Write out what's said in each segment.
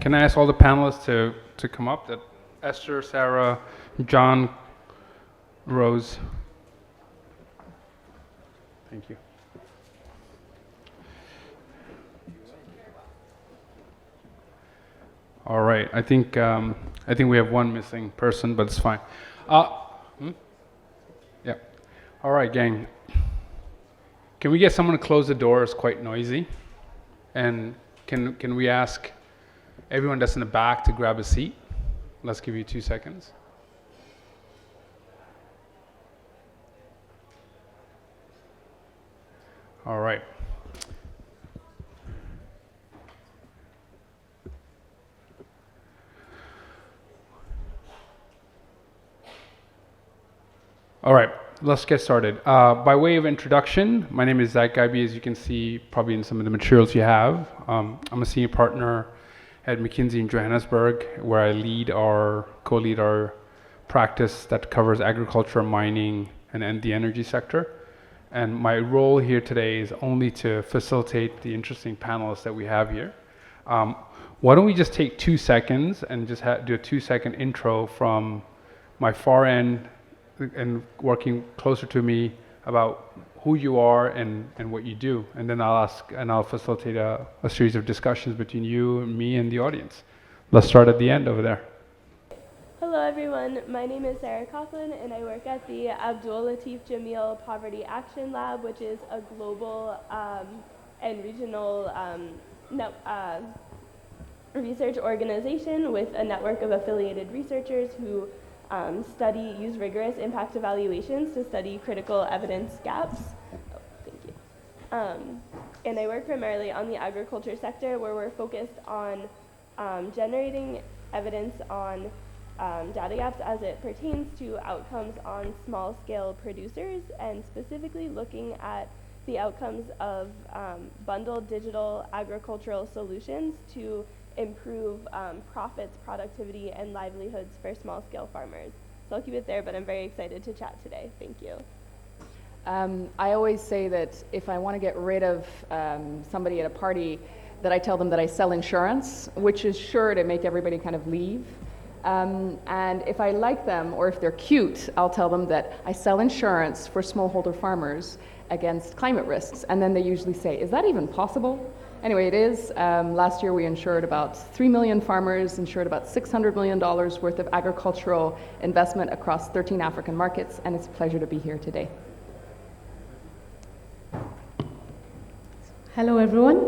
Can I ask all the panelists to come up? That Esther, Sarah, John, Rose. Thank you. All right. I think we have one missing person, but it's fine. Yeah. All right, gang. Can we get someone to close the door? It's quite noisy. And can we ask everyone that's in the back to grab a seat? Let's give you 2 seconds. All right. All right, let's get started. By way of introduction, my name is Zach Gaiby, as you can see probably in some of the materials you have. I'm a senior partner at McKinsey in Johannesburg, where I co-lead our practice that covers agriculture, mining, and the energy sector. And my role here today is only to facilitate the interesting panelists that we have here. Why don't we just take 2 seconds and just do a 2-second intro from my far end and working closer to me about who you are and what you do. And then I'll facilitate a series of discussions between you and me and the audience. Let's start at the end over there. Hello everyone, my name is Sarah Coughlin and I work at the Abdul Latif Jameel Poverty Action Lab, which is a global and regional research organization with a network of affiliated researchers who use rigorous impact evaluations to study critical evidence gaps. Oh, thank you. And I work primarily on the agriculture sector, where we're focused on generating evidence on data gaps as it pertains to outcomes on small-scale producers, and specifically looking at the outcomes of bundled digital agricultural solutions to improve profits, productivity, and livelihoods for small-scale farmers. So I'll keep it there, but I'm very excited to chat today. Thank you. I always say that if I want to get rid of somebody at a party, that I tell them that I sell insurance, which is sure to make everybody kind of leave. And if I like them, or if they're cute, I'll tell them that I sell insurance for smallholder farmers against climate risks. And then they usually say, is that even possible? Anyway, it is. Last year we insured about 3 million farmers, insured about $600 million worth of agricultural investment across 13 African markets, and it's a pleasure to be here today. Hello everyone.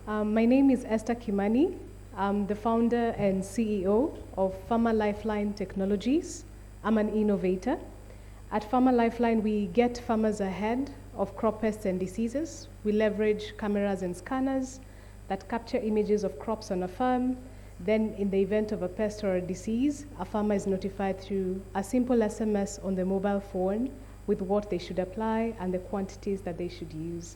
My name is Esther Kimani. I'm the founder and CEO of Farmer Lifeline Technologies. I'm an innovator. At Farmer Lifeline, we get farmers ahead of crop pests and diseases. We leverage cameras and scanners that capture images of crops on a farm. Then in the event of a pest or a disease, a farmer is notified through a simple SMS on the mobile phone with what they should apply and the quantities that they should use.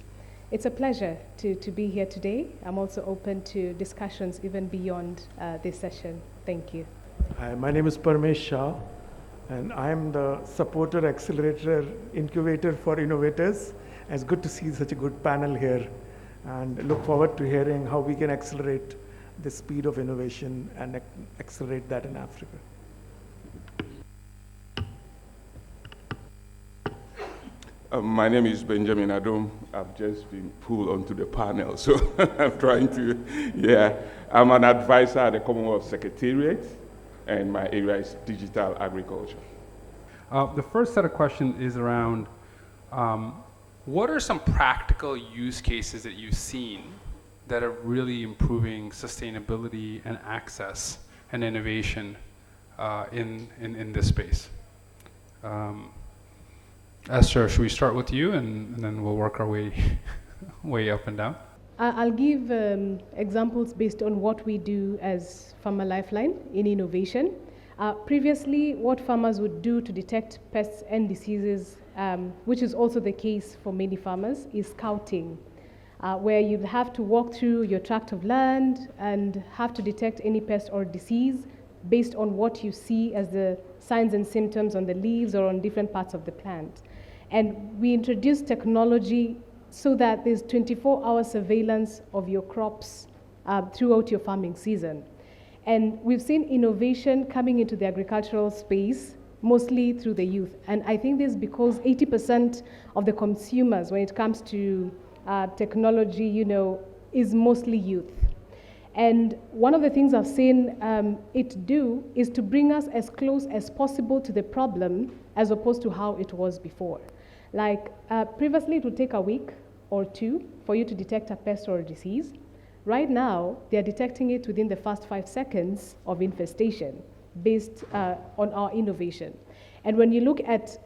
It's a pleasure to be here today. I'm also open to discussions even beyond this session. Thank you. Hi, my name is Parmesh Shah, and I'm the supporter, accelerator, incubator for innovators. And it's good to see such a good panel here, and look forward to hearing how we can accelerate the speed of innovation and accelerate that in Africa. My name is Benjamin Adom. I've just been pulled onto the panel, so I'm trying to, I'm an advisor at the Commonwealth Secretariat, and my area is digital agriculture. The first set of questions is around what are some practical use cases that you've seen that are really improving sustainability and access and innovation in this space. Esther, should we start with you, and then we'll work our way up and down? I'll give examples based on what we do as Farmer Lifeline in innovation. Previously, what farmers would do to detect pests and diseases, which is also the case for many farmers, is scouting, where you'd have to walk through your tract of land and have to detect any pest or disease based on what you see as the signs and symptoms on the leaves or on different parts of the plant. And we introduced technology so that there's 24-hour surveillance of your crops throughout your farming season. And we've seen innovation coming into the agricultural space, mostly through the youth. And I think this is because 80% of the consumers, when it comes to technology, is mostly youth. And one of the things I've seen it do is to bring us as close as possible to the problem as opposed to how it was before. Like previously it would take a week or two for you to detect a pest or a disease. Right now, they're detecting it within the first 5 seconds of infestation based on our innovation. And when you look at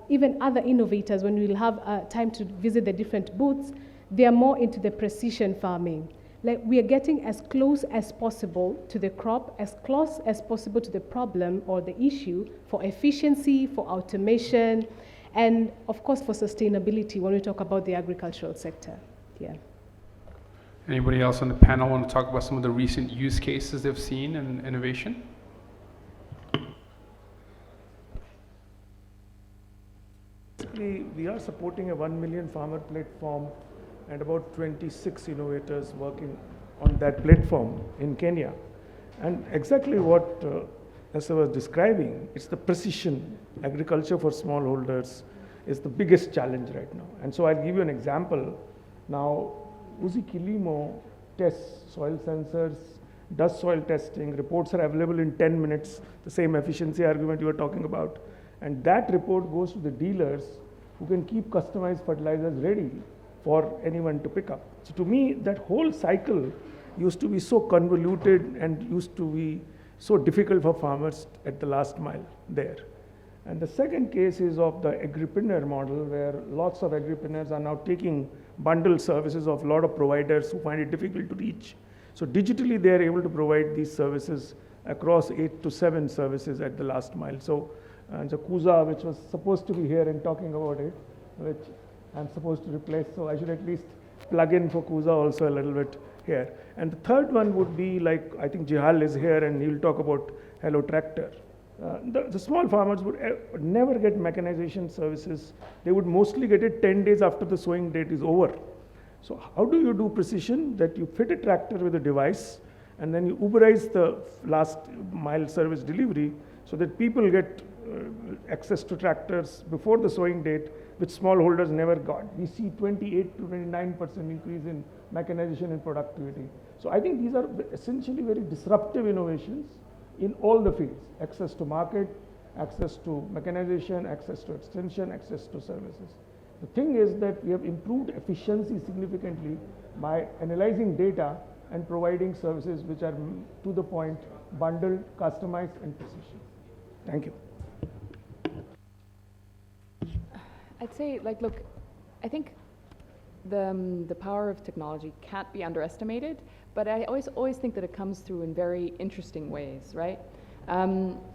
even other innovators, when we'll have time to visit the different booths, they are more into the precision farming. Like we are getting as close as possible to the crop, as close as possible to the problem or the issue for efficiency, for automation, and of course for sustainability when we talk about the agricultural sector. Yeah. Anybody else on the panel want to talk about some of the recent use cases they've seen in innovation? We are supporting a 1 million farmer platform and about 26 innovators working on that platform in Kenya. And exactly what Esther was describing, it's the precision. Agriculture for smallholders is the biggest challenge right now. And so I'll give you an example. Now, Uzi Kilimo tests soil sensors, does soil testing, reports are available in 10 minutes, the same efficiency argument you were talking about. And that report goes to the dealers who can keep customized fertilizers ready for anyone to pick up. So to me, that whole cycle used to be so convoluted and used to be so difficult for farmers at the last mile there. And the second case is of the agripreneur model, where lots of agripreneurs are now taking bundled services of a lot of providers who find it difficult to reach. So digitally, they are able to provide these services across 8 to 7 services at the last mile. So, the Kuza, which was supposed to be here and talking about it, which I'm supposed to replace, so I should at least plug in for Kuza also a little bit here. And the third one would be like, I think Jihal is here and he'll talk about Hello Tractor. The small farmers would never get mechanization services. They would mostly get it 10 days after the sowing date is over. So how do you do precision? That you fit a tractor with a device and then you Uberize the last mile service delivery so that people get access to tractors before the sowing date, which smallholders never got. We see 28 to 29% increase in mechanization and productivity. So I think these are essentially very disruptive innovations in all the fields: access to market, access to mechanization, access to extension, access to services. The thing is that we have improved efficiency significantly by analyzing data and providing services which are to the point, bundled, customized, and precision. Thank you. I'd say, look, I think the power of technology can't be underestimated, but I always think that it comes through in very interesting ways, right?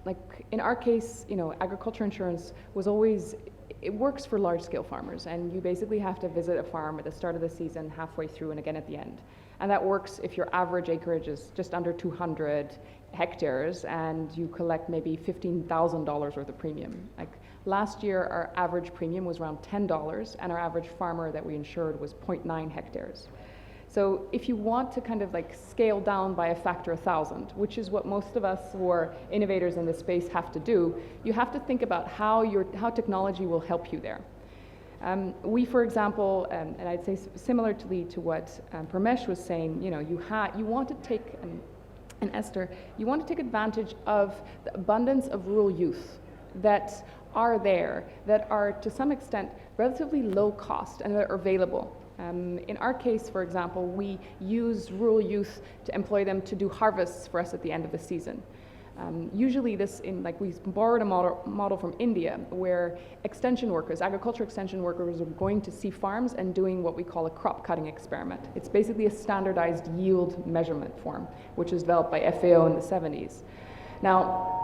Like in our case, agriculture insurance was always, it works for large-scale farmers, and you basically have to visit a farm at the start of the season, halfway through, and again at the end. And that works if your average acreage is just under 200 hectares and you collect maybe $15,000 worth of premium. Like last year, our average premium was around $10, and our average farmer that we insured was 0.9 hectares. So if you want to kind of like scale down by a factor 1,000, which is what most of us who are innovators in this space have to do, you have to think about how technology will help you there. We, for example, and I'd say similarly to what Pramesh was saying, you want to take, and Esther, you want to take advantage of the abundance of rural youth that are there, that are to some extent relatively low cost and that are available. In our case, for example, we use rural youth to employ them to do harvests for us at the end of the season. Usually we borrowed a model from India where extension workers, agriculture extension workers, are going to see farms and doing what we call a crop cutting experiment. It's basically a standardized yield measurement form, which was developed by FAO in the 70s. Now,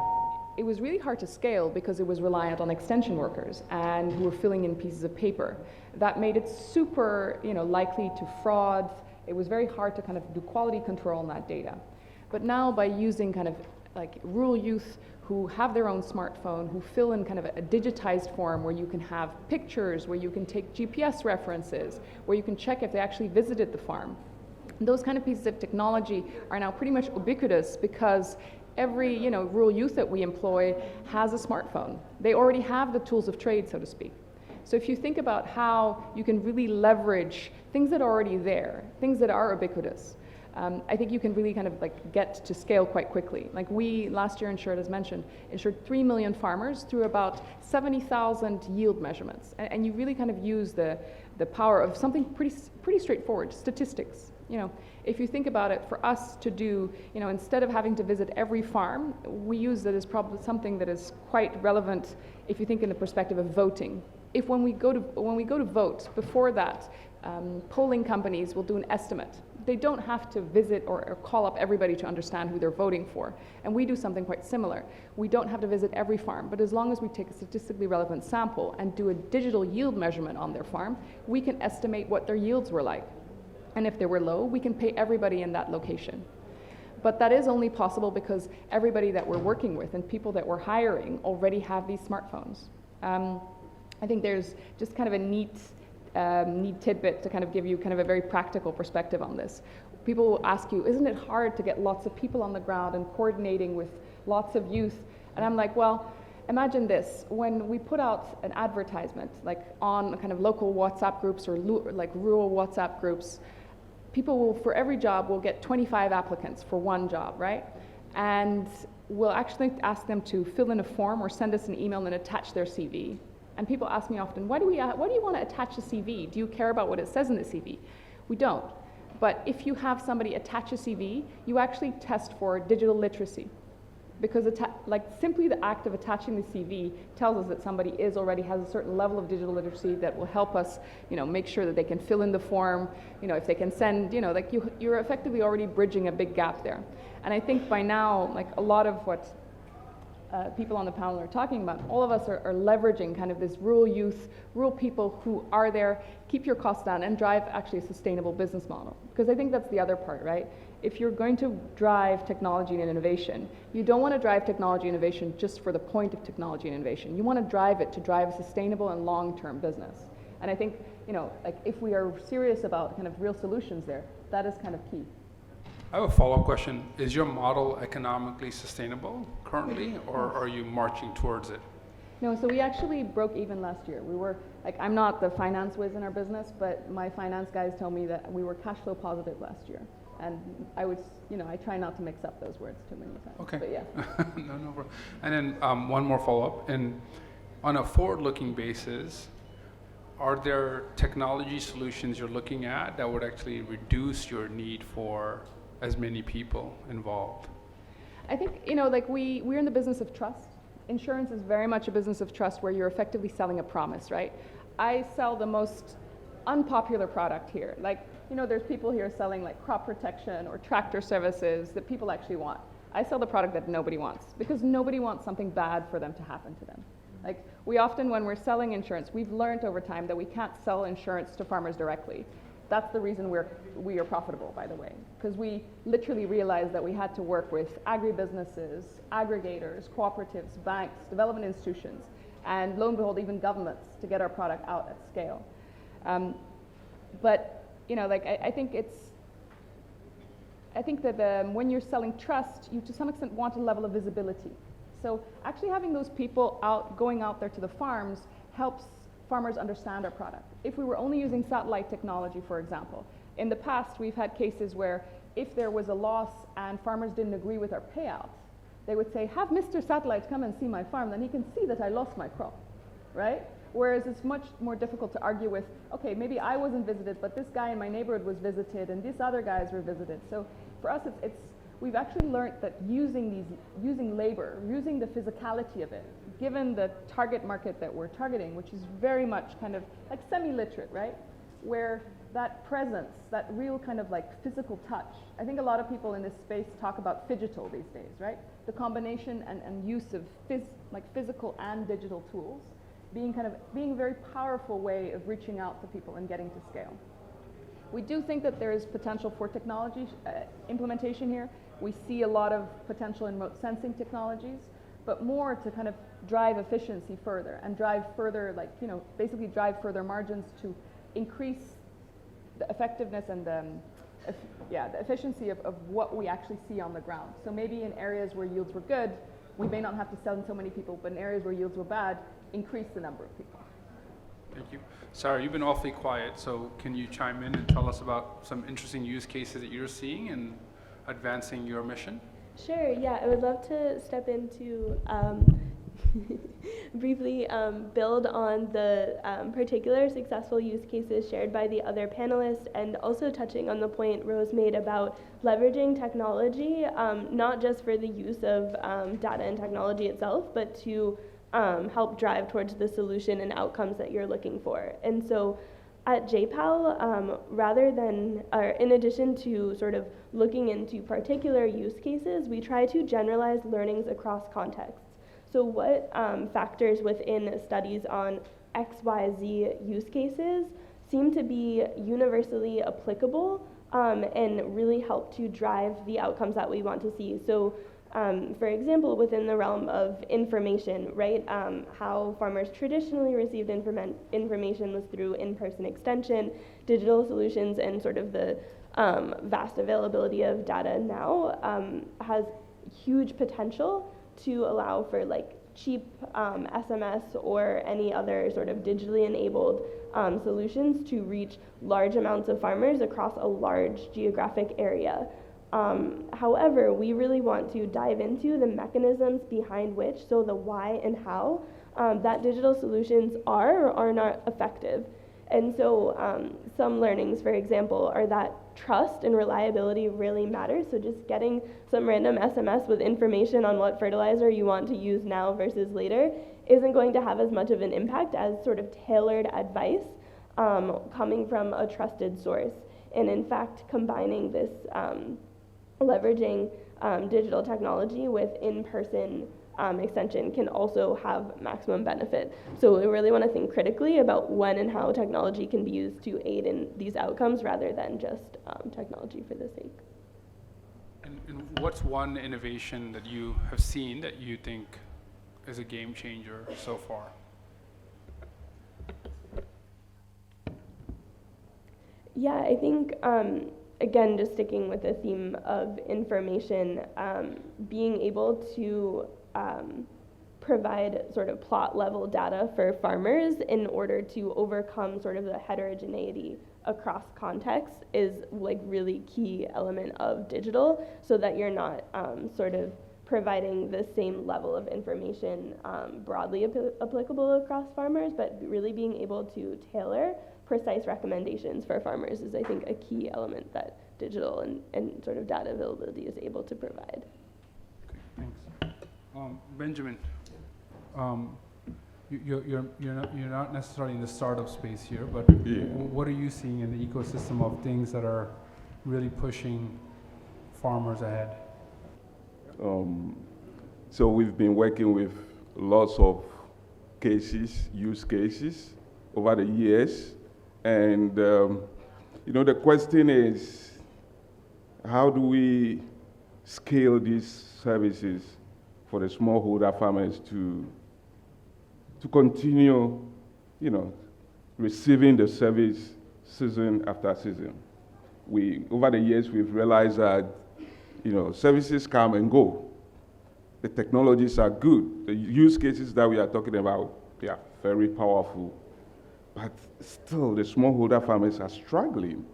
it was really hard to scale because it was reliant on extension workers and who were filling in pieces of paper. That made it super, likely to fraud. It was very hard to kind of do quality control on that data. But now by using kind of like rural youth who have their own smartphone, who fill in kind of a digitized form where you can have pictures, where you can take GPS references, where you can check if they actually visited the farm. Those kind of pieces of technology are now pretty much ubiquitous because every rural youth that we employ has a smartphone. They already have the tools of trade, so to speak. So if you think about how you can really leverage things that are already there, things that are ubiquitous, I think you can really kind of like get to scale quite quickly. Like we last year insured, as mentioned, insured 3 million farmers through about 70,000 yield measurements. And you really kind of use the power of something pretty straightforward, statistics. If you think about it, for us to do, instead of having to visit every farm, we use that as probably something that is quite relevant if you think in the perspective of voting. If when we go to vote, before that, polling companies will do an estimate. They don't have to visit or call up everybody to understand who they're voting for. And we do something quite similar. We don't have to visit every farm, but as long as we take a statistically relevant sample and do a digital yield measurement on their farm, we can estimate what their yields were like. And if they were low, we can pay everybody in that location. But that is only possible because everybody that we're working with and people that we're hiring already have these smartphones. I think there's just kind of a neat tidbit to kind of give you kind of a very practical perspective on this. People will ask you, isn't it hard to get lots of people on the ground and coordinating with lots of youth? And I'm like, well, imagine this. When we put out an advertisement, like on kind of local WhatsApp groups or like rural WhatsApp groups, people will, for every job, will get 25 applicants for one job, right? And we'll actually ask them to fill in a form or send us an email and attach their CV. And people ask me often, why do you want to attach a CV? Do you care about what it says in the CV? We don't. But if you have somebody attach a CV, you actually test for digital literacy. Because simply the act of attaching the CV tells us that somebody already has a certain level of digital literacy that will help us, make sure that they can fill in the form, if they can send, you're effectively already bridging a big gap there. And I think by now, like a lot of what people on the panel are talking about, all of us are leveraging kind of this rural youth, rural people who are there, keep your costs down and drive actually a sustainable business model. Because I think that's the other part, right? If you're going to drive technology and innovation, you don't want to drive technology innovation just for the point of technology and innovation. You want to drive it to drive a sustainable and long-term business. And I think, if we are serious about kind of real solutions there, that is kind of key. I have a follow-up question. Is your model economically sustainable currently, or are you marching towards it? No, so we actually broke even last year. We were, I'm not the finance whiz in our business, but my finance guys told me that we were cash flow positive last year. And I try not to mix up those words too many times. Okay. But yeah. No problem. And then one more follow-up. And on a forward-looking basis, are there technology solutions you're looking at that would actually reduce your need for as many people involved? I think, we're in the business of trust. Insurance is very much a business of trust where you're effectively selling a promise, right? I sell the most unpopular product here. There's people here selling like crop protection or tractor services that people actually want. I sell the product that nobody wants because nobody wants something bad for them to happen to them. We often, when we're selling insurance, we've learned over time that we can't sell insurance to farmers directly. That's the reason we are profitable, by the way, because we literally realized that we had to work with agribusinesses, aggregators, cooperatives, banks, development institutions, and lo and behold, even governments to get our product out at scale. I think that when you're selling trust, you to some extent want a level of visibility. So actually having those people going out there to the farms helps farmers understand our product. If we were only using satellite technology, for example, in the past we've had cases where if there was a loss and farmers didn't agree with our payout, they would say, have Mr. Satellite come and see my farm, then he can see that I lost my crop, right? Whereas it's much more difficult to argue with, okay, maybe I wasn't visited, but this guy in my neighborhood was visited, and these other guys were visited. So for us, we've actually learned that using labor, using the physicality of it, given the target market that we're targeting, which is very much kind of like semi-literate, right? Where that presence, that real kind of like physical touch. I think a lot of people in this space talk about phygital these days, right? The combination and use of physical and digital tools being a very powerful way of reaching out to people and getting to scale. We do think that there is potential for technology implementation here. We see a lot of potential in remote sensing technologies, but more to kind of drive efficiency further and drive further, basically drive further margins to increase the effectiveness and the efficiency of what we actually see on the ground. So maybe in areas where yields were good, we may not have to send so many people, but in areas where yields were bad, increase the number of people. Thank you. Sarah, you've been awfully quiet, so can you chime in and tell us about some interesting use cases that you're seeing in advancing your mission? Sure, yeah, I would love to step into briefly build on the particular successful use cases shared by the other panelists, and also touching on the point Rose made about leveraging technology, not just for the use of data and technology itself, but to help drive towards the solution and outcomes that you're looking for. And so at JPAL, in addition to sort of looking into particular use cases, we try to generalize learnings across contexts. So what factors within studies on XYZ use cases seem to be universally applicable and really help to drive the outcomes that we want to see. So for example, within the realm of information, right, how farmers traditionally received information was through in-person extension, digital solutions, and sort of the vast availability of data now has huge potential to allow for cheap SMS or any other sort of digitally enabled solutions to reach large amounts of farmers across a large geographic area. However, we really want to dive into the mechanisms behind which, so the why and how, that digital solutions are or are not effective. And so some learnings, for example, are that trust and reliability really matters. So just getting some random SMS with information on what fertilizer you want to use now versus later isn't going to have as much of an impact as sort of tailored advice coming from a trusted source. And in fact, combining this leveraging digital technology with in-person extension can also have maximum benefit. So we really want to think critically about when and how technology can be used to aid in these outcomes rather than just technology for the sake. And what's one innovation that you have seen that you think is a game changer so far? Yeah, I think again, just sticking with the theme of information, being able to provide sort of plot level data for farmers in order to overcome sort of the heterogeneity across contexts is really key element of digital, so that you're not sort of providing the same level of information broadly applicable across farmers, but really being able to tailor precise recommendations for farmers is, I think, a key element that digital and sort of data availability is able to provide. Okay, thanks. Benjamin, you're not necessarily in the startup space here, but Yeah. what are you seeing in the ecosystem of things that are really pushing farmers ahead? So we've been working with lots of use cases over the years. And, the question is, how do we scale these services for the smallholder farmers to continue, receiving the service season after season? Over the years, we've realized that, services come and go. The technologies are good. The use cases that we are talking about, they are very powerful. But still, the smallholder farmers are struggling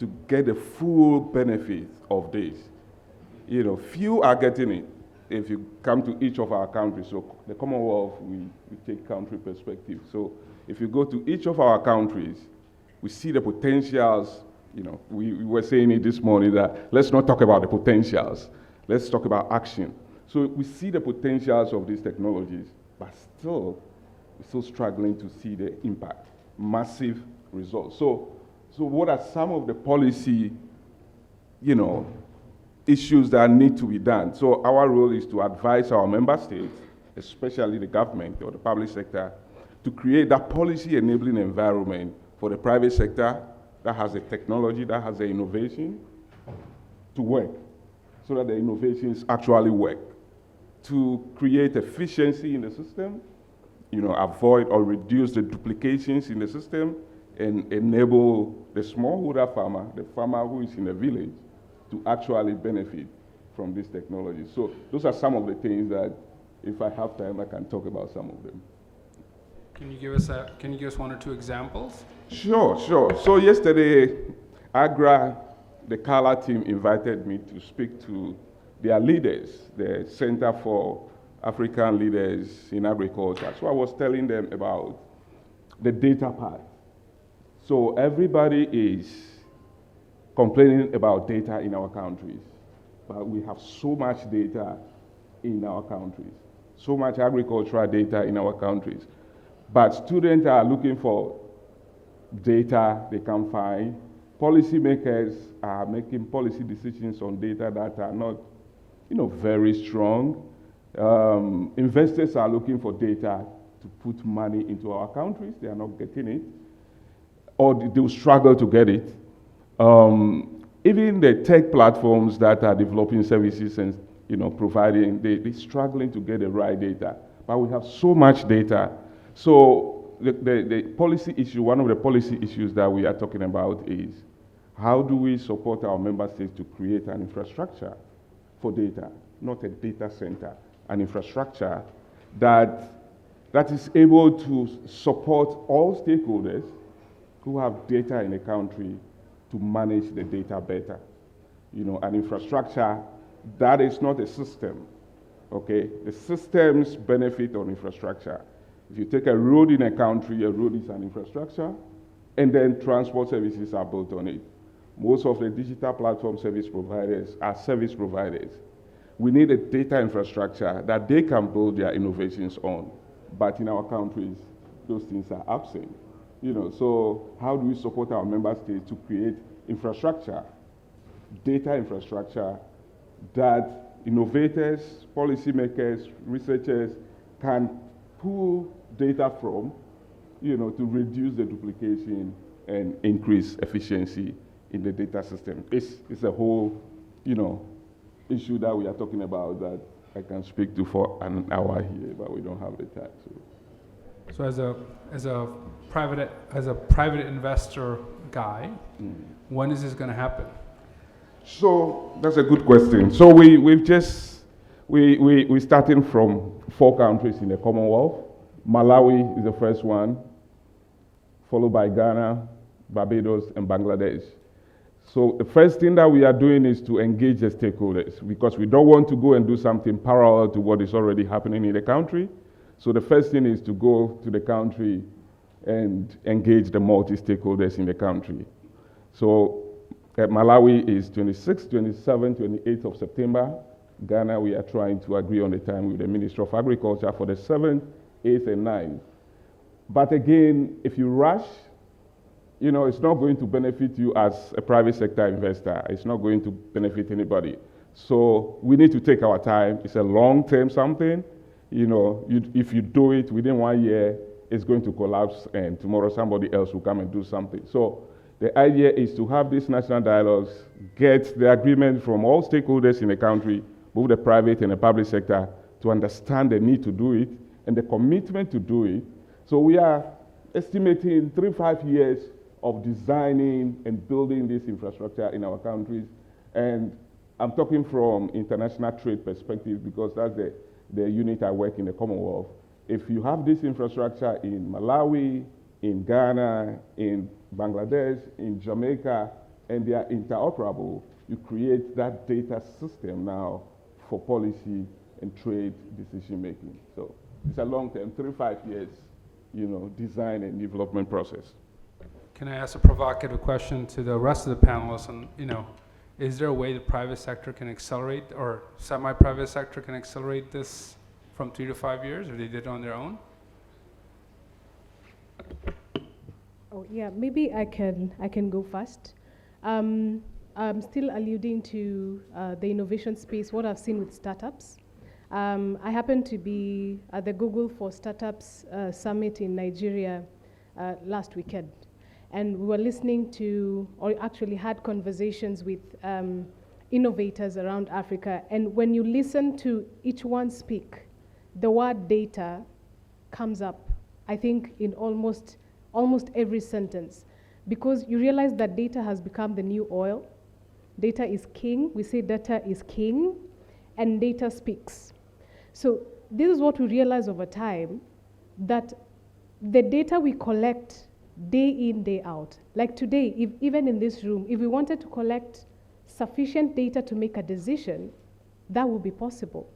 to get the full benefit of this. Few are getting it. if you come to each of our countries, so the Commonwealth, we take country perspective. So if you go to each of our countries, we see the potentials. We were saying it this morning that let's not talk about the potentials, let's talk about action. So we see the potentials of these technologies, but we're still struggling to see the impact, massive results. So what are some of the policy, issues that need to be done? So our role is to advise our member states, especially the government or the public sector, to create that policy enabling environment for the private sector that has the technology, that has the innovation to work, so that the innovations actually work, to create efficiency in the system, avoid or reduce the duplications in the system, and enable the smallholder farmer, the farmer who is in the village, to actually benefit from this technology. So those are some of the things that, if I have time, I can talk about some of them. Can you give us one or two examples? Sure. So yesterday, AGRA, the CALA team, invited me to speak to their leaders, the Center for African Leaders in Agriculture. So I was telling them about the data part. So everybody is complaining about data in our countries, but we have so much data in our countries, so much agricultural data in our countries. But students are looking for data they can find. Policymakers are making policy decisions on data that are not, very strong. Investors are looking for data to put money into our countries. They are not getting it, or they will struggle to get it. Even the tech platforms that are developing services and providing, they're struggling to get the right data. But we have so much data. So the policy issue, one of the policy issues that we are talking about is, how do we support our member states to create an infrastructure for data, not a data center, an infrastructure that is able to support all stakeholders who have data in a country to manage the data better. An infrastructure that is not a system, okay? The systems benefit on infrastructure. If you take a road in a country, a road is an infrastructure, and then transport services are built on it. Most of the digital platform service providers are service providers. We need a data infrastructure that they can build their innovations on. But in our countries, those things are absent. So how do we support our member states to create infrastructure, data infrastructure, that innovators, policymakers, researchers can pull data from, to reduce the duplication and increase efficiency in the data system. It's a whole, issue that we are talking about that I can speak to for an hour here, but we don't have the time. So as a private investor guy, when is this going to happen? So that's a good question. So we're starting from 4 countries in the Commonwealth. Malawi is the first one, followed by Ghana, Barbados, and Bangladesh. So the first thing that we are doing is to engage the stakeholders, because we don't want to go and do something parallel to what is already happening in the country. So the first thing is to go to the country and engage the multi-stakeholders in the country. So Malawi is 26th, 27th, 28th of September. Ghana, we are trying to agree on the time with the Ministry of Agriculture for the 7th, 8th, and 9th. But again, if you rush, it's not going to benefit you as a private sector investor. It's not going to benefit anybody. So we need to take our time. It's a long-term something. If you do it within 1 year, it's going to collapse, and tomorrow somebody else will come and do something. So the idea is to have these national dialogues, get the agreement from all stakeholders in the country, both the private and the public sector, to understand the need to do it and the commitment to do it. So we are estimating 3-5 years of designing and building this infrastructure in our countries. And I'm talking from international trade perspective, because that's the unit I work in the Commonwealth. If you have this infrastructure in Malawi, in Ghana, in Bangladesh, in Jamaica, and they are interoperable, you create that data system now for policy and trade decision making. So it's a long term, 3-5 years, design and development process. Can I ask a provocative question to the rest of the panelists? And is there a way the private sector can accelerate, or semi-private sector can accelerate this from 3 to 5 years, or they did it on their own? Oh yeah, maybe I can go first. I'm still alluding to the innovation space, what I've seen with startups. I happened to be at the Google for Startups Summit in Nigeria last weekend. And we were listening to, or actually had conversations with innovators around Africa. And when you listen to each one speak, the word data comes up, I think, in almost every sentence. Because you realize that data has become the new oil. Data is king. We say data is king, and data speaks. So this is what we realize over time, that the data we collect day in, day out. Like today, even in this room, if we wanted to collect sufficient data to make a decision, that would be possible.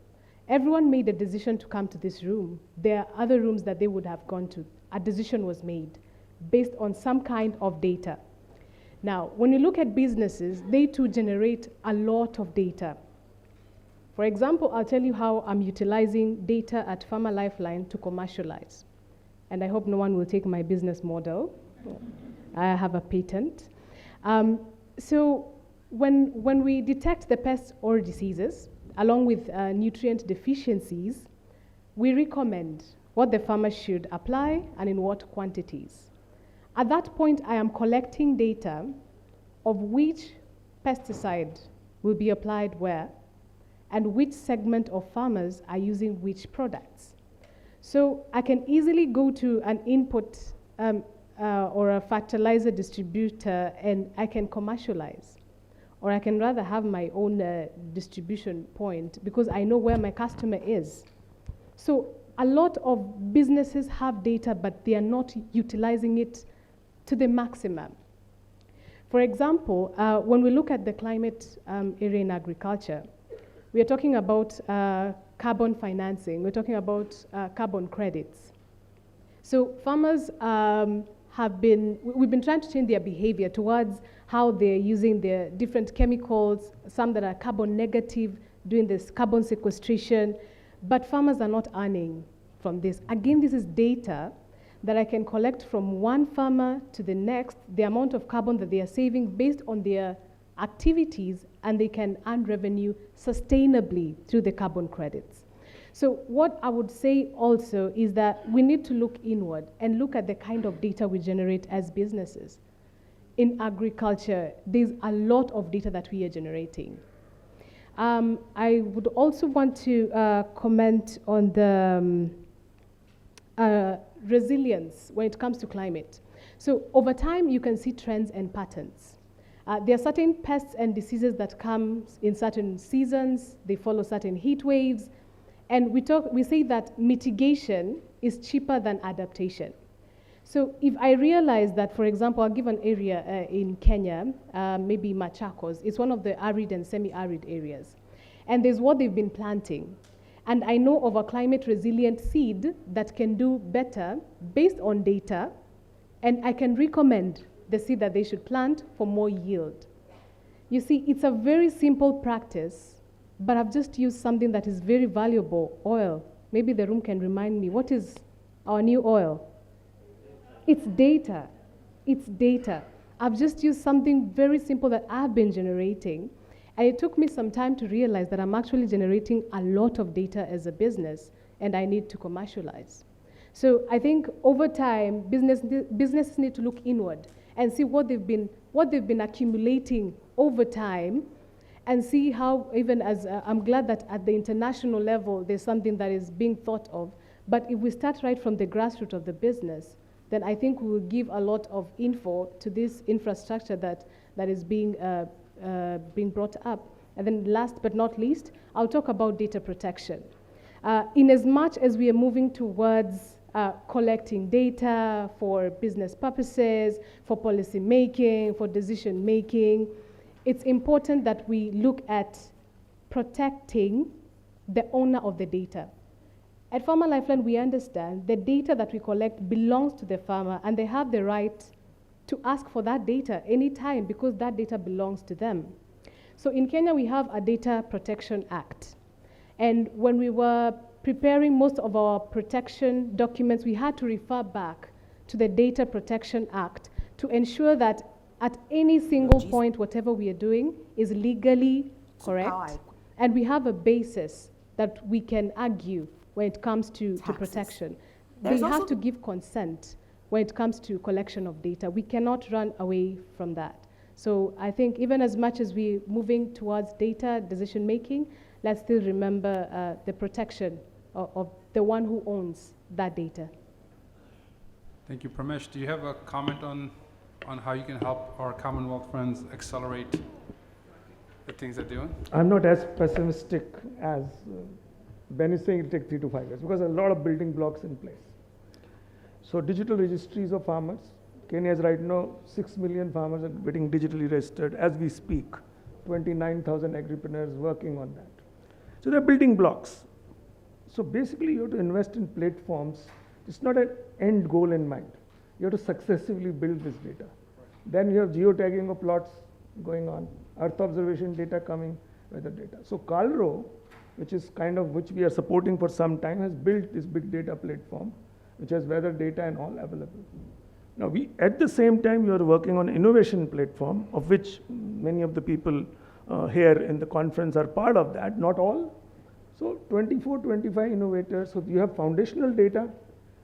Everyone made a decision to come to this room. There are other rooms that they would have gone to. A decision was made based on some kind of data. Now, when you look at businesses, they too generate a lot of data. For example, I'll tell you how I'm utilizing data at Farmer Lifeline to commercialize. And I hope no one will take my business model. I have a patent. So when we detect the pests or diseases, along with nutrient deficiencies, we recommend what the farmer should apply and in what quantities. At that point, I am collecting data of which pesticide will be applied where, and which segment of farmers are using which products. So I can easily go to an input or a fertilizer distributor and I can commercialize. Or I can rather have my own distribution point because I know where my customer is. So a lot of businesses have data, but they are not utilizing it to the maximum. For example, when we look at the climate area in agriculture, we are talking about carbon financing. We're talking about carbon credits. So farmers we've been trying to change their behavior towards how they're using their different chemicals, some that are carbon negative, doing this carbon sequestration, but farmers are not earning from this. Again, this is data that I can collect from one farmer to the next, the amount of carbon that they are saving based on their activities, and they can earn revenue sustainably through the carbon credits. So what I would say also is that we need to look inward and look at the kind of data we generate as businesses. In agriculture, there's a lot of data that we are generating. I would also want to comment on the resilience when it comes to climate. So over time, you can see trends and patterns. There are certain pests and diseases that come in certain seasons. They follow certain heat waves. And we say that mitigation is cheaper than adaptation. So if I realize that, for example, I'll give an area in Kenya, maybe Machakos. It's one of the arid and semi-arid areas. And there's what they've been planting. And I know of a climate resilient seed that can do better based on data, and I can recommend the seed that they should plant for more yield. You see, it's a very simple practice, but I've just used something that is very valuable, oil. Maybe the room can remind me, what is our new oil? It's data. It's data. I've just used something very simple that I've been generating, and it took me some time to realize that I'm actually generating a lot of data as a business, and I need to commercialize. So I think over time, businesses need to look inward and see what they've been accumulating over time, and see how, even as I'm glad that at the international level, there's something that is being thought of. But if we start right from the grassroots of the business, then I think we will give a lot of info to this infrastructure that is being brought up. And then last but not least, I'll talk about data protection. In as much as we are moving towards collecting data for business purposes, for policy making, for decision making, it's important that we look at protecting the owner of the data. At Farmer Lifeline, we understand the data that we collect belongs to the farmer, and they have the right to ask for that data anytime because that data belongs to them. So in Kenya, we have a Data Protection Act. And when we were preparing most of our protection documents, we had to refer back to the Data Protection Act to ensure that at any single point, whatever we are doing is legally correct. And we have a basis that we can argue when it comes to protection. We have to give consent when it comes to collection of data. We cannot run away from that. So I think even as much as we're moving towards data decision making, let's still remember the protection of the one who owns that data. Thank you. Pramesh, do you have a comment on how you can help our Commonwealth friends accelerate the things they're doing? I'm not as pessimistic as Ben is saying. It takes 3 to 5 years because a lot of building blocks in place. So digital registries of farmers. Kenya is right now 6 million farmers are getting digitally registered as we speak. 29,000 agripreneurs working on that. So they're building blocks. So basically you have to invest in platforms. It's not an end goal in mind. You have to successively build this data. Then you have geotagging of plots going on, earth observation data coming, weather data. So Calro, which we are supporting for some time, has built this big data platform, which has weather data and all available. Now at the same time, you are working on innovation platform, of which many of the people here in the conference are part of that, not all. So 24, 25 innovators. So you have foundational data,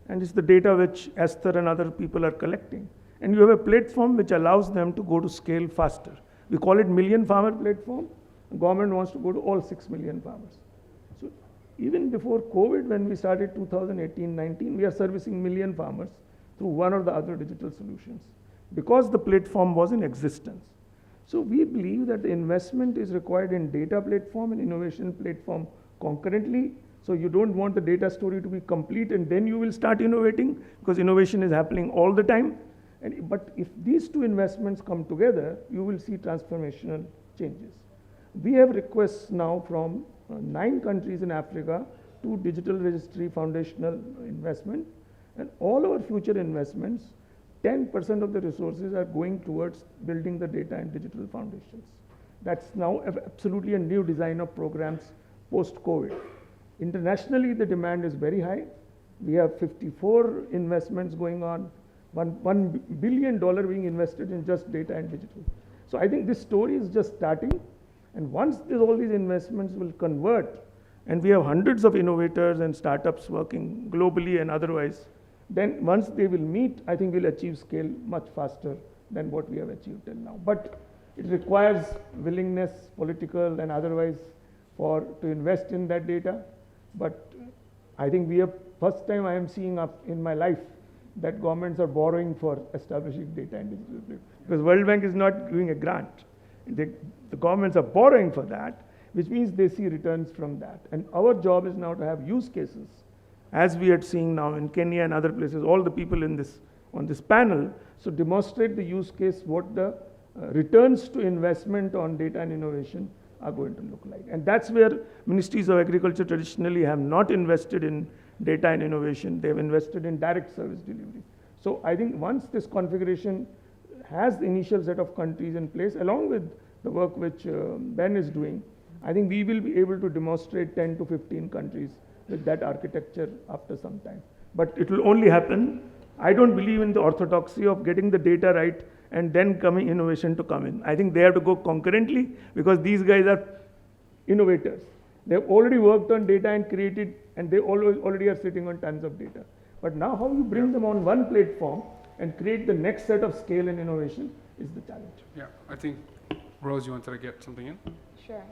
and it's the data which Esther and other people are collecting. And you have a platform which allows them to go to scale faster. We call it Million Farmer Platform. The government wants to go to all 6 million farmers. So even before COVID, when we started 2018-19, we are servicing million farmers through one or the other digital solutions because the platform was in existence. So we believe that the investment is required in data platform and innovation platform concurrently. So you don't want the data story to be complete and then you will start innovating, because innovation is happening all the time. But if these two investments come together, you will see transformational changes. We have requests now from 9 countries in Africa to digital registry foundational investment, and all our future investments, 10% of the resources are going towards building the data and digital foundations. That's now absolutely a new design of programs post-COVID. Internationally, the demand is very high. We have 54 investments going on, $1 billion being invested in just data and digital. So I think this story is just starting, and once all these investments will convert, and we have hundreds of innovators and startups working globally and otherwise, then once they will meet, I think we'll achieve scale much faster than what we have achieved till now. But it requires willingness, political and otherwise, to invest in that data. But I think first time I am seeing up in my life that governments are borrowing for establishing data and digital platform. Because World Bank is not giving a grant. The governments are borrowing for that, which means they see returns from that. And our job is now to have use cases, as we are seeing now in Kenya and other places, all the people on this panel, so demonstrate the use case, what the returns to investment on data and innovation are going to look like. And that's where ministries of agriculture traditionally have not invested in data and innovation. They have invested in direct service delivery. So I think once this configuration has the initial set of countries in place, along with the work which Ben is doing, I think we will be able to demonstrate 10 to 15 countries with that architecture after some time. But it will only happen. I don't believe in the orthodoxy of getting the data right and then coming innovation to come in. I think they have to go concurrently, because these guys are innovators. They've already worked on data and created, and they already are sitting on tons of data. But now how you bring them on one platform and create the next set of scale and innovation is the challenge. Yeah, I think, Rose, you wanted to get something in? Sure.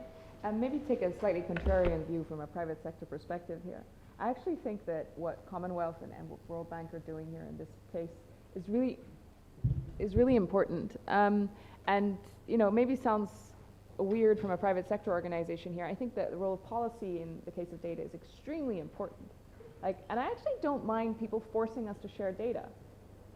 And maybe take a slightly contrarian view from a private sector perspective here. I actually think that what Commonwealth and World Bank are doing here in this case is really important. And maybe sounds weird from a private sector organization here. I think that the role of policy in the case of data is extremely important. And I actually don't mind people forcing us to share data,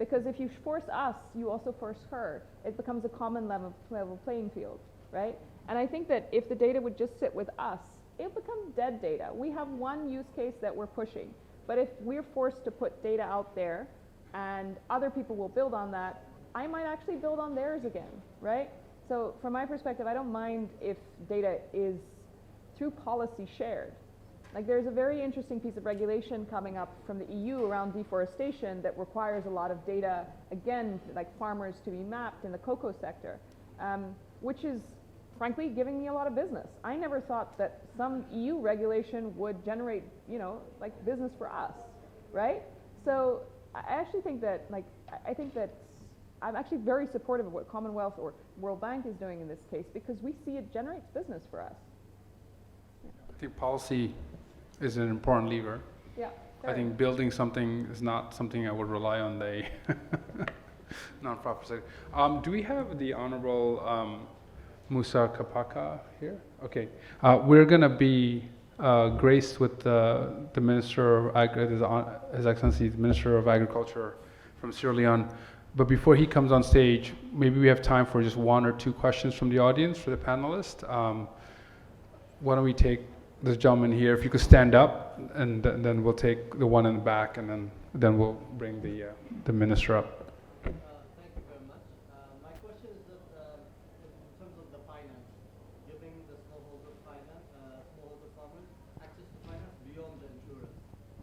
because if you force us, you also force her. It becomes a common level playing field, right? And I think that if the data would just sit with us it'll become dead data. We have one use case that we're pushing, but if we're forced to put data out there and other people will build on that, I might actually build on theirs again, right? So from my perspective, I don't mind if data is through policy shared. Like there's a very interesting piece of regulation coming up from the EU around deforestation that requires a lot of data, again, like farmers to be mapped in the cocoa sector, which is frankly giving me a lot of business. I never thought that some EU regulation would generate, you know, like business for us, right? So I actually think that, I'm actually very supportive of what Commonwealth or World Bank is doing in this case because we see it generates business for us. I think policy is an important lever. Yeah. I think building something is not something I would rely on the nonprofit sector. Do we have the Honorable Musa Kapaka here? Okay. We're going to be graced with the Minister of His Excellency, the Minister of Agriculture from Sierra Leone. But before he comes on stage, maybe we have time for just one or two questions from the audience for the panelists. Why don't we take this gentleman here, if you could stand up, and then we'll take the one in the back, and then we'll bring the minister up. Thank you very much. My question is that in terms of the finance, giving the smallholder farmers access to finance beyond the insurance.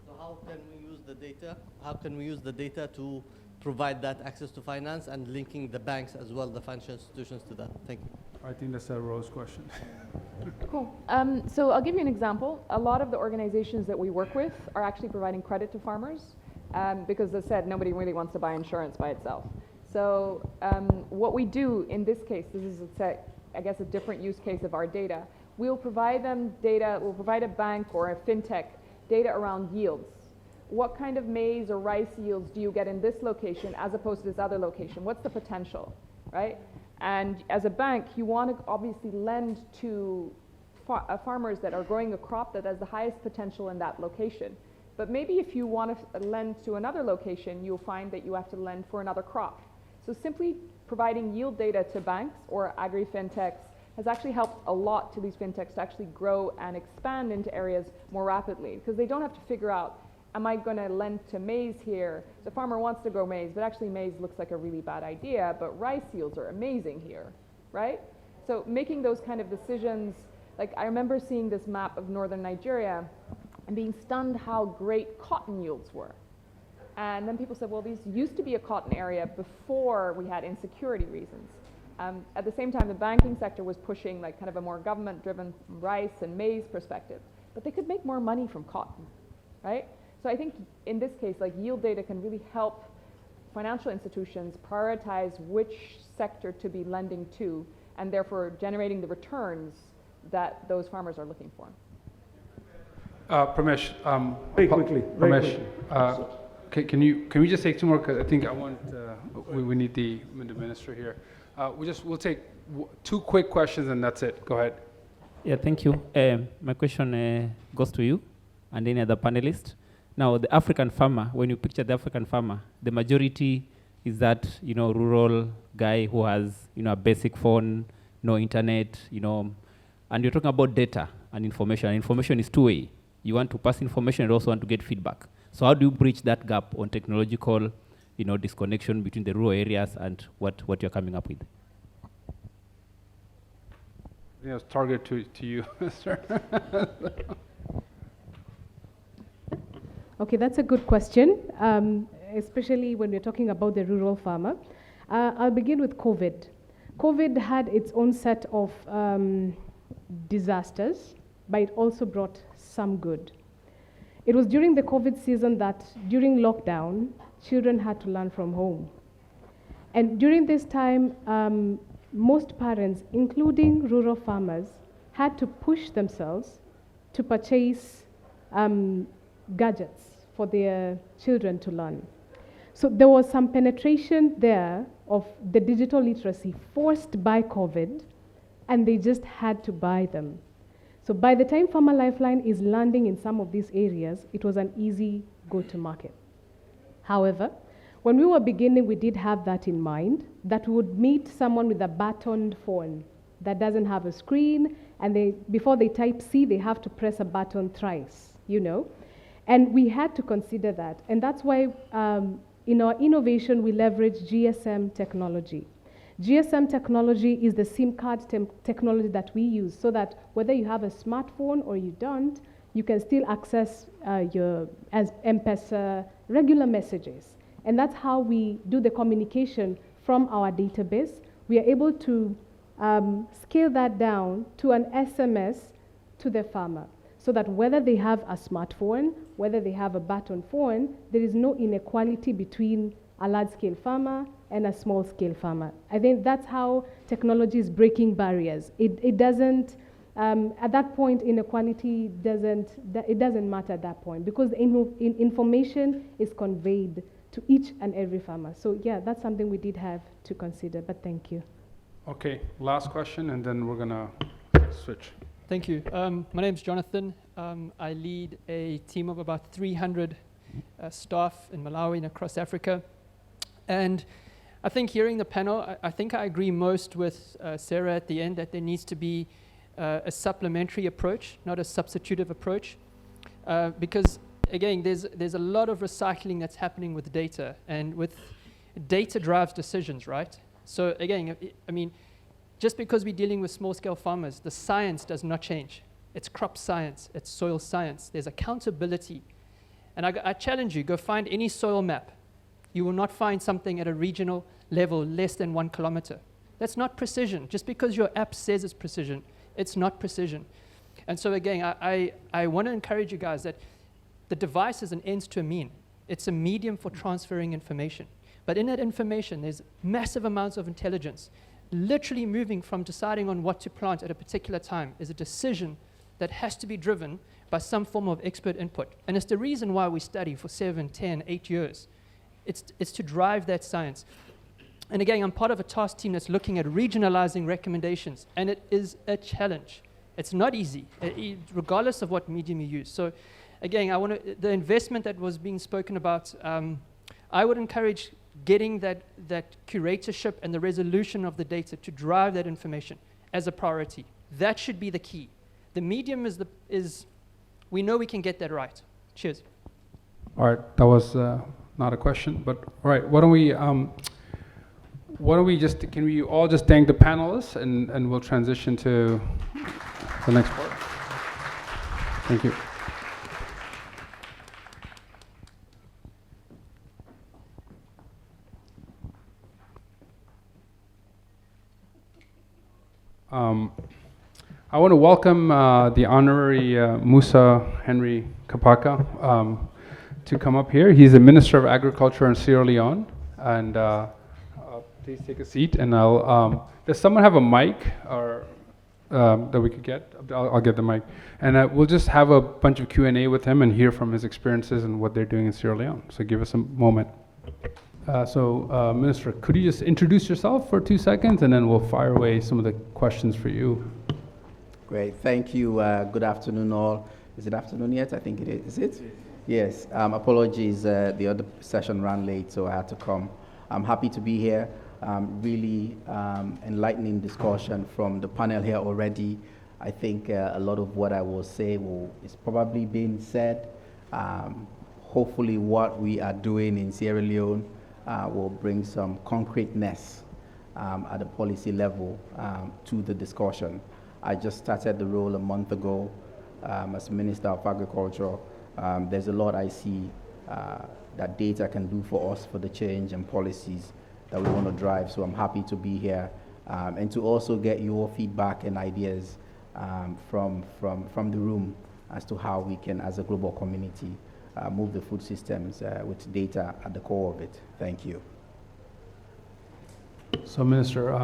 So how can we use the data? How can we use the data to provide that access to finance and linking the banks as well, the financial institutions to that? Thank you. I think that's a Rose question. Cool. So I'll give you an example. A lot of the organizations that we work with are actually providing credit to farmers because, as I said, nobody really wants to buy insurance by itself. So what we do in this case, this is, I guess, a different use case of our data. We'll provide them data, we'll provide a bank or a fintech data around yields. What kind of maize or rice yields do you get in this location as opposed to this other location? What's the potential, right? And as a bank, you want to obviously lend to farmers that are growing a crop that has the highest potential in that location. But maybe if you want to lend to another location, you'll find that you have to lend for another crop. So simply providing yield data to banks or agri-fintechs has actually helped a lot to these fintechs to actually grow and expand into areas more rapidly because they don't have to figure out, am I going to lend to maize here? The farmer wants to grow maize, but actually maize looks like a really bad idea, but rice yields are amazing here, right? So making those kind of decisions, like I remember seeing this map of northern Nigeria and being stunned how great cotton yields were. And then people said, well, these used to be a cotton area before we had insecurity reasons. At the same time, the banking sector was pushing like kind of a more government-driven rice and maize perspective, but they could make more money from cotton, right? So I think in this case, like yield data can really help financial institutions prioritize which sector to be lending to and therefore generating the returns that those farmers are looking for. Pramesh, Very quickly. Can we just take two more? Because I think I want we need the minister here. We'll take two quick questions and that's it. Go ahead. Yeah, thank you. My question goes to you and any other panelist. Now, the African farmer, when you picture the African farmer, the majority is that, rural guy who has, a basic phone, no internet, and you're talking about data and information. And information is two-way. You want to pass information and also want to get feedback. So how do you bridge that gap on technological, disconnection between the rural areas and what you're coming up with? It's target to you, sir. Okay, that's a good question, especially when we're talking about the rural farmer. I'll begin with COVID. COVID had its own set of disasters, but it also brought some good. It was during the COVID season that during lockdown, children had to learn from home. And during this time, most parents, including rural farmers, had to push themselves to purchase gadgets for their children to learn. So there was some penetration there of the digital literacy forced by COVID, and they just had to buy them. So by the time Farmer Lifeline is landing in some of these areas, it was an easy go-to-market. However, when we were beginning, we did have that in mind, that we would meet someone with a buttoned phone that doesn't have a screen, and before they type C, they have to press a button thrice, you know. And we had to consider that. And that's why in our innovation, we leverage GSM technology. GSM technology is the SIM card technology that we use, so that whether you have a smartphone or you don't, you can still access your M-Pesa regular messages. And that's how we do the communication from our database. We are able to scale that down to an SMS to the farmer, so that whether they have a smartphone, whether they have a button phone, there is no inequality between a large-scale farmer and a small-scale farmer. I think that's how technology is breaking barriers. It doesn't, at that point, inequality doesn't matter at that point, because information is conveyed to each and every farmer. So yeah, that's something we did have to consider, but thank you. Okay, last question, and then we're gonna switch. Thank you. My name's Jonathan. I lead a team of about 300 staff in Malawi and across Africa. And I think hearing the panel, I think I agree most with Sarah at the end, that there needs to be a supplementary approach, not a substitutive approach. Because again, there's a lot of recycling that's happening with data, and with data drives decisions, right? So again, I mean, just because we're dealing with small-scale farmers, the science does not change. It's crop science, it's soil science. There's accountability. And I challenge you, go find any soil map. You will not find something at a regional level less than 1 kilometer. That's not precision. Just because your app says it's precision, it's not precision. And so again, I want to encourage you guys that the device is an ends to a mean. It's a medium for transferring information. But in that information, there's massive amounts of intelligence. Literally moving from deciding on what to plant at a particular time is a decision that has to be driven by some form of expert input. And it's the reason why we study for 7, 10, 8 years. It's to drive that science. And again, I'm part of a task team that's looking at regionalizing recommendations, and it is a challenge. It's not easy, regardless of what medium you use. So again, the investment that was being spoken about, I would encourage getting that curatorship and the resolution of the data to drive that information as a priority. That should be the key. The medium is we know we can get that right. Cheers. All right, that was not a question, but all right, can we all just thank the panelists, and we'll transition to the next part. Thank you. I want to welcome the Honorary Musa Henry Kapaka to come up here. He's the Minister of Agriculture in Sierra Leone, and please take a seat. And does someone have a mic or that we could get? I'll get the mic, and we'll just have a bunch of Q&A with him and hear from his experiences and what they're doing in Sierra Leone. So give us a moment. Minister, could you just introduce yourself for 2 seconds, and then we'll fire away some of the questions for you. Great, thank you. Good afternoon, all. Is it afternoon yet? I think it is. Is it? Yes. Apologies, the other session ran late, so I had to come. I'm happy to be here. Really enlightening discussion from the panel here already. I think a lot of what I will say is probably being said. Hopefully what we are doing in Sierra Leone will bring some concreteness at the policy level to the discussion. I just started the role a month ago as Minister of Agriculture. There's a lot I see that data can do for us for the change and policies that we want to drive. So I'm happy to be here and to also get your feedback and ideas from the room as to how we can, as a global community, move the food systems with data at the core of it. Thank you. So, Minister,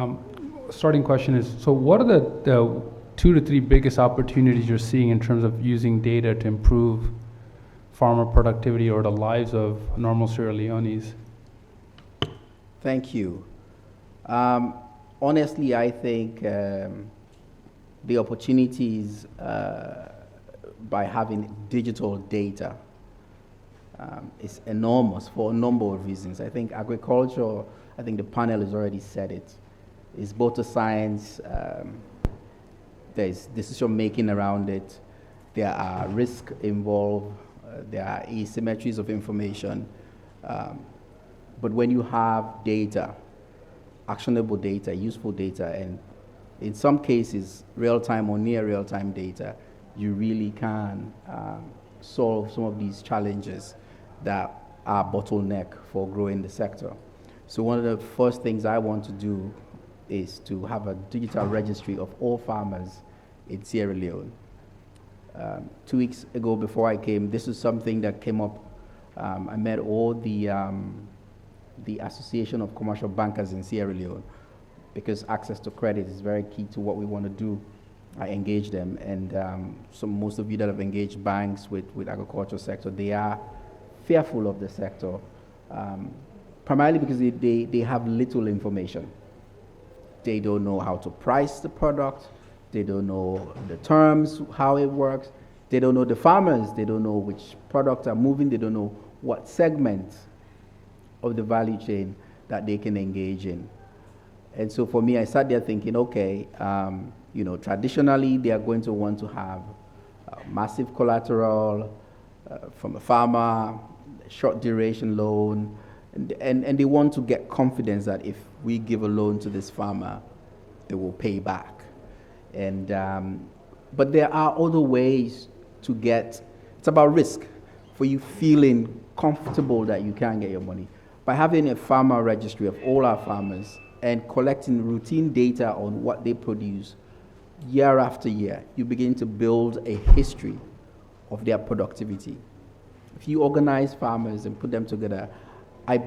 starting question is, so what are the 2 to 3 biggest opportunities you're seeing in terms of using data to improve farmer productivity or the lives of normal Sierra Leoneans? Thank you. Honestly, I think the opportunities by having digital data is enormous for a number of reasons. I think agriculture, I think the panel has already said it, is both a science there's decision making around it, there are risks involved, there are asymmetries of information. But when you have data, actionable data, useful data, and in some cases, real-time or near real-time data, you really can solve some of these challenges that are bottleneck for growing the sector. So one of the first things I want to do is to have a digital registry of all farmers in Sierra Leone. 2 weeks ago before I came, this is something that came up. I met all the Association of Commercial Bankers in Sierra Leone, because access to credit is very key to what we want to do. I engage them, and most of you that have engaged banks with agricultural sector, they are fearful of the sector, primarily because they have little information. They don't know how to price the product, they don't know the terms, how it works, they don't know the farmers, they don't know which products are moving, they don't know what segments of the value chain that they can engage in. And so for me, I sat there thinking, okay, traditionally they are going to want to have massive collateral from a farmer, short duration loan, and they want to get confidence that if we give a loan to this farmer, they will pay back. And but there are other ways to get. It's about risk, for you feeling comfortable that you can get your money. By having a farmer registry of all our farmers and collecting routine data on what they produce year after year, you begin to build a history of their productivity. If you organize farmers and put them together, I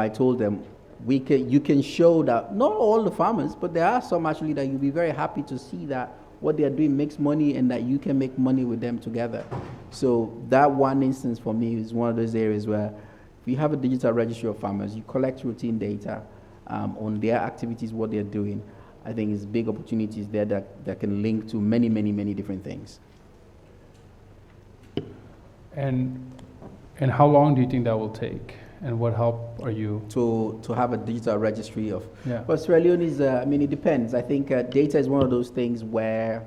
told them, you can show that not all the farmers, but there are some actually that you'll be very happy to see that what they are doing makes money and that you can make money with them together. So that one instance for me is one of those areas where if you have a digital registry of farmers, you collect routine data on their activities, what they're doing, I think it's big opportunities there that can link to many, many, many different things. And how long do you think that will take? And what help are you? To have a digital registry of... Yeah. Well, Sierra Leone is, it depends. I think data is one of those things where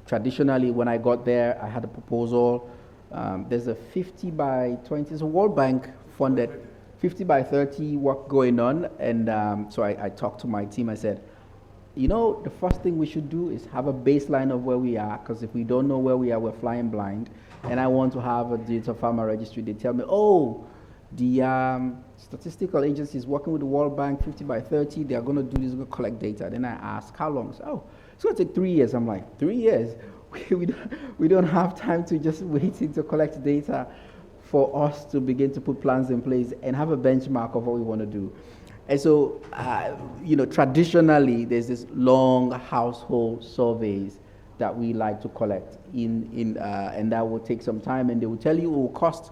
traditionally when I got there, I had a proposal. There's a 50 by 20, it's a World Bank funded 50 by 30 work going on. And so I talked to my team. I said, the first thing we should do is have a baseline of where we are, because if we don't know where we are, we're flying blind. And I want to have a digital farmer registry. They tell me, the statistical agency is working with the World Bank, 50 by 30, they are going to do this, going to collect data. Then I ask, how long? It's going to take 3 years. I'm like, 3 years? We don't have time to just waiting to collect data for us to begin to put plans in place and have a benchmark of what we want to do. And so, traditionally, there's this long household surveys that we like to collect and that will take some time, and they will tell you it will cost.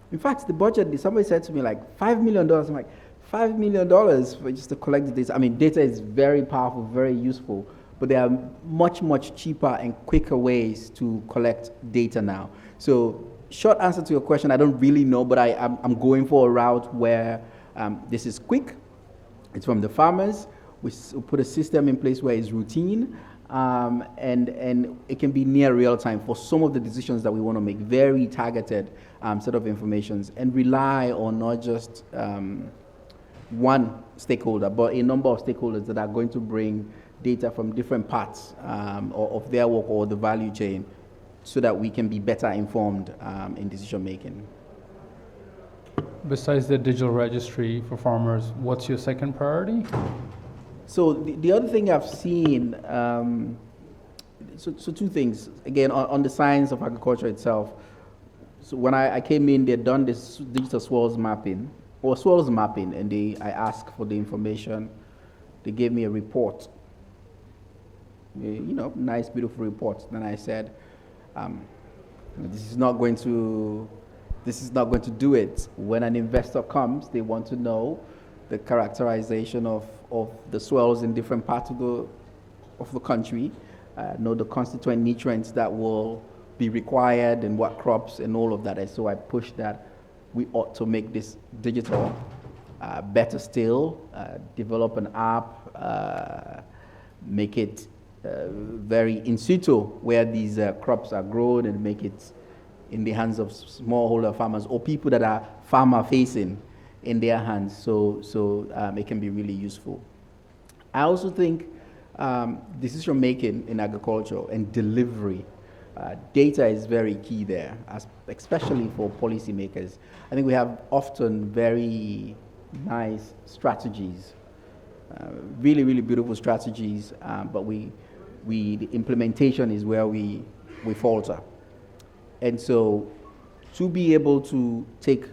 In fact, the budget, somebody said to me like $5 million. I'm like, $5 million for just to collect the data. I mean, data is very powerful, very useful, but there are much, much cheaper and quicker ways to collect data now. So, short answer to your question, I don't really know, but I'm going for a route where this is quick. It's from the farmers. We put a system in place where it's routine, and it can be near real time for some of the decisions that we want to make, very targeted set of informations, and rely on not just one stakeholder, but a number of stakeholders that are going to bring data from different parts of their work or the value chain, so that we can be better informed in decision making. Besides the digital registry for farmers, what's your second priority? So the other thing I've seen, so two things. Again, on the science of agriculture itself. So when I came in, they'd done this digital swirls mapping, and I asked for the information. They gave me a report, nice, beautiful report. Then I said, this is not going to do it. When an investor comes, they want to know the characterization of the soils in different parts of the country, know the constituent nutrients that will be required and what crops and all of that. And so I pushed that we ought to make this digital. Better still, develop an app, make it very in situ where these crops are grown and make it in the hands of smallholder farmers or people that are farmer facing in their hands, so it can be really useful. I also think decision making in agriculture and delivery, data is very key there, especially for policymakers. I think we have often very nice strategies, really, really beautiful strategies, but the implementation is where we falter. And so to be able to take,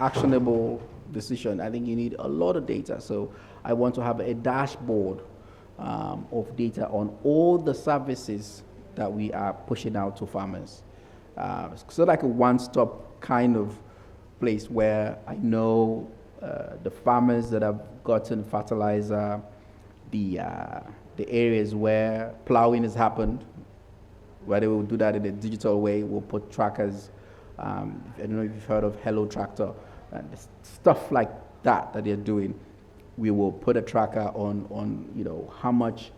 actionable decision, I think you need a lot of data. So I want to have a dashboard of data on all the services that we are pushing out to farmers. So like a one-stop kind of place where I know the farmers that have gotten fertilizer, the areas where plowing has happened, where they will do that in a digital way. We'll put trackers. I don't know if you've heard of Hello Tractor, and stuff like that they're doing. We will put a tracker on how much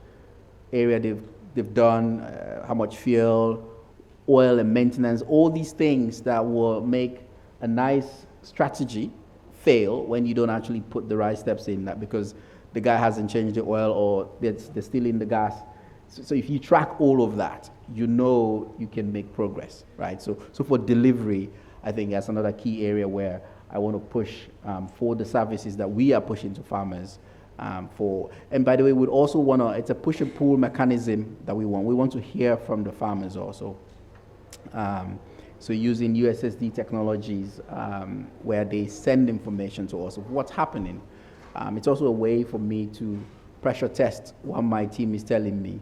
area they've done, how much fuel, oil and maintenance, all these things that will make a nice strategy fail when you don't actually put the right steps in that, because the guy hasn't changed the oil or they're still in the gas. So if you track all of that, you can make progress, right? So for delivery, I think that's another key area where I want to push for the services that we are pushing to farmers for. And by the way, we'd also want to, it's a push and pull mechanism that we want. We want to hear from the farmers also. So using USSD technologies where they send information to us of what's happening. It's also a way for me to pressure test what my team is telling me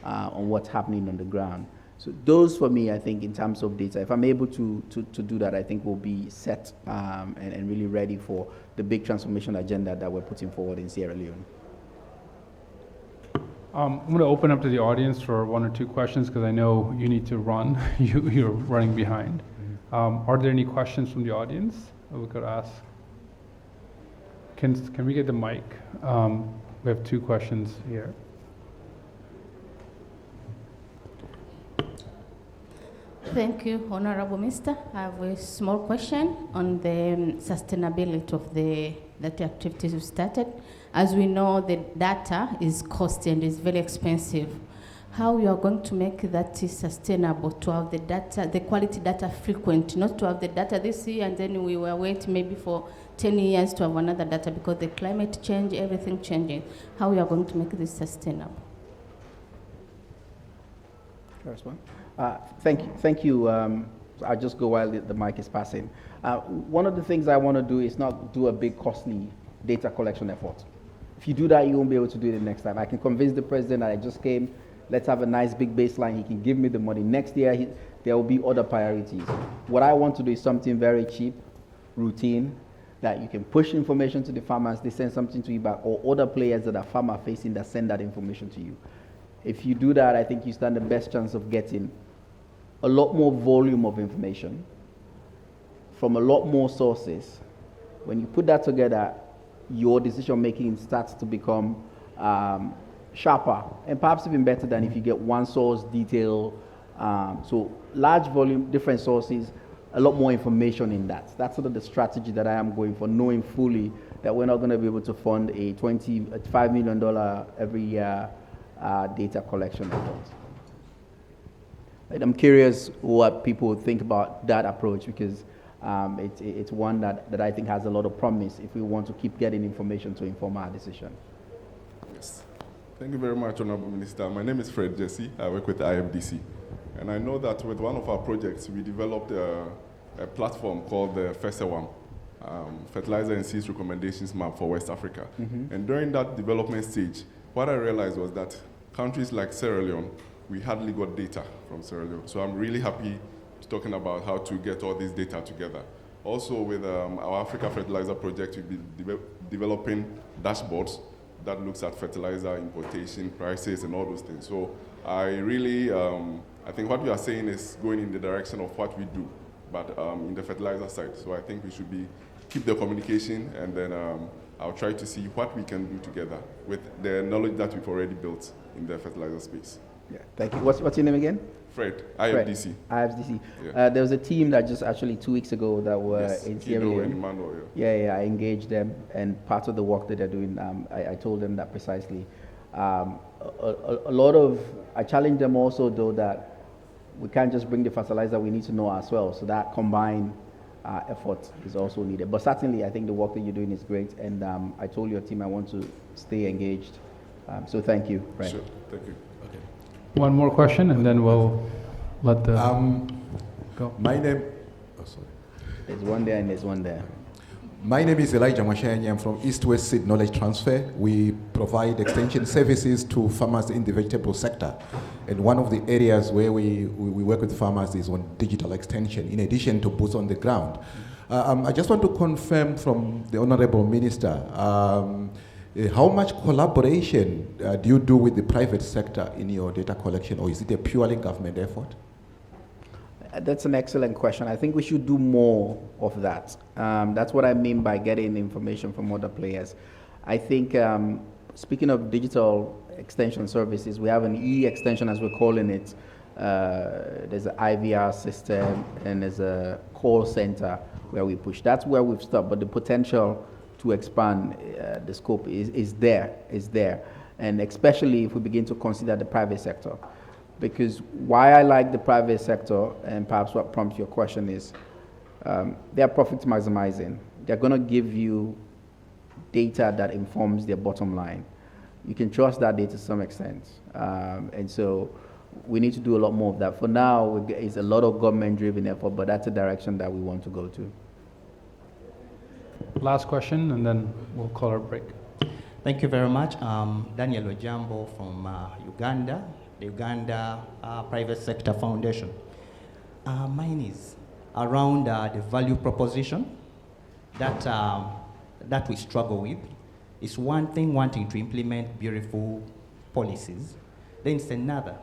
on what's happening on the ground. So those for me, I think in terms of data, if I'm able to do that, I think we'll be set and really ready for the big transformation agenda that we're putting forward in Sierra Leone. I'm going to open up to the audience for one or two questions because I know you need to run. You're running behind. Are there any questions from the audience that we could ask? Can we get the mic? We have two questions here. Thank you, Honorable Minister. I have a small question on the sustainability of the data activities we started. As we know, the data is costly and is very expensive. How you are going to make that sustainable, to have the data, the quality data frequent, not to have the data this year and then we will wait maybe for 10 years to have another data because the climate change, everything changing. How you are going to make this sustainable? First one. Thank you. I'll just go while the mic is passing. One of the things I want to do is not do a big costly data collection effort. If you do that, you won't be able to do it the next time. I can convince the president that I just came, let's have a nice big baseline, he can give me the money. Next year, there will be other priorities. What I want to do is something very cheap, routine, that you can push information to the farmers, they send something to you back, or other players that are farmer facing that send that information to you. If you do that, I think you stand the best chance of getting a lot more volume of information from a lot more sources. When you put that together, your decision making starts to become sharper and perhaps even better than if you get one source detail. So large volume, different sources, a lot more information in that. That's sort of the strategy that I am going for, knowing fully that we're not going to be able to fund a $5 million every year data collection effort. And I'm curious what people think about that approach, because it's one that I think has a lot of promise if we want to keep getting information to inform our decision. Yes. Thank you very much, Honorable Minister. My name is Fred Jesse. I work with the IFDC. And I know that with one of our projects, we developed a platform called the FESEWAM, Fertilizer and Seeds Recommendations Map for West Africa. Mm-hmm. And during that development stage, what I realized was that countries like Sierra Leone, we hardly got data from Sierra Leone. So I'm really happy talking about how to get all this data together. Also with our Africa Fertilizer Project, we'll be developing dashboards that looks at fertilizer importation prices and all those things. So I really, I think what we are saying is going in the direction of what we do, but in the fertilizer side. So I think we should keep the communication, and then I'll try to see what we can do together with the knowledge that we've already built. in the fertilizer space. Yeah, thank you. What's your name again? Fred, IFDC. IFDC. Yeah. There was a team that just actually 2 weeks ago that were Yes, in Kido Sierra Leone. and Emmanuel, Yeah, I engaged them, and part of the work that they're doing, I told them that precisely. A lot of, I challenged them also though that we can't just bring the fertilizer, we need to know as well. So that combined effort is also needed. But certainly, I think the work that you're doing is great, and I told your team I want to stay engaged. So thank you, Fred. Sure, thank you. One more question, and then we'll let the go. My name, oh sorry. There's one there and there's one there. My name is Elijah Mashenyi. I'm from East West Seed Knowledge Transfer. We provide extension services to farmers in the vegetable sector. And one of the areas where we work with farmers is on digital extension, in addition to boots on the ground. I just want to confirm from the Honorable Minister, how much collaboration do you do with the private sector in your data collection, or is it a purely government effort? That's an excellent question. I think we should do more of that. That's what I mean by getting information from other players. I think, speaking of digital extension services, we have an e-extension, as we're calling it. There's an IVR system, and there's a call center where we push. That's where we've stopped, but the potential to expand the scope is there. And especially if we begin to consider the private sector. Because why I like the private sector, and perhaps what prompts your question is, they're profit maximizing. They're going to give you data that informs their bottom line. You can trust that data to some extent. And so we need to do a lot more of that. For now, it's a lot of government-driven effort, but that's a direction that we want to go to. Last question, and then we'll call our break. Thank you very much. Daniel Ojambo from Uganda, the Uganda Private Sector Foundation. Mine is around the value proposition that we struggle with. It's one thing wanting to implement beautiful policies, then it's another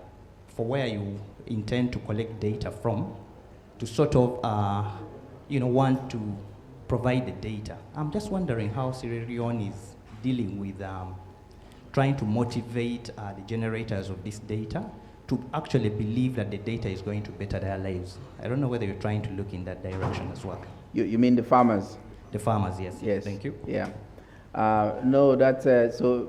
for where you intend to collect data from to sort of want to provide the data. I'm just wondering how Sierra Leone is dealing with trying to motivate the generators of this data to actually believe that the data is going to better their lives. I don't know whether you're trying to look in that direction as well. You mean the farmers? The farmers, yes. Yes. Thank you. Yeah. No, that's so.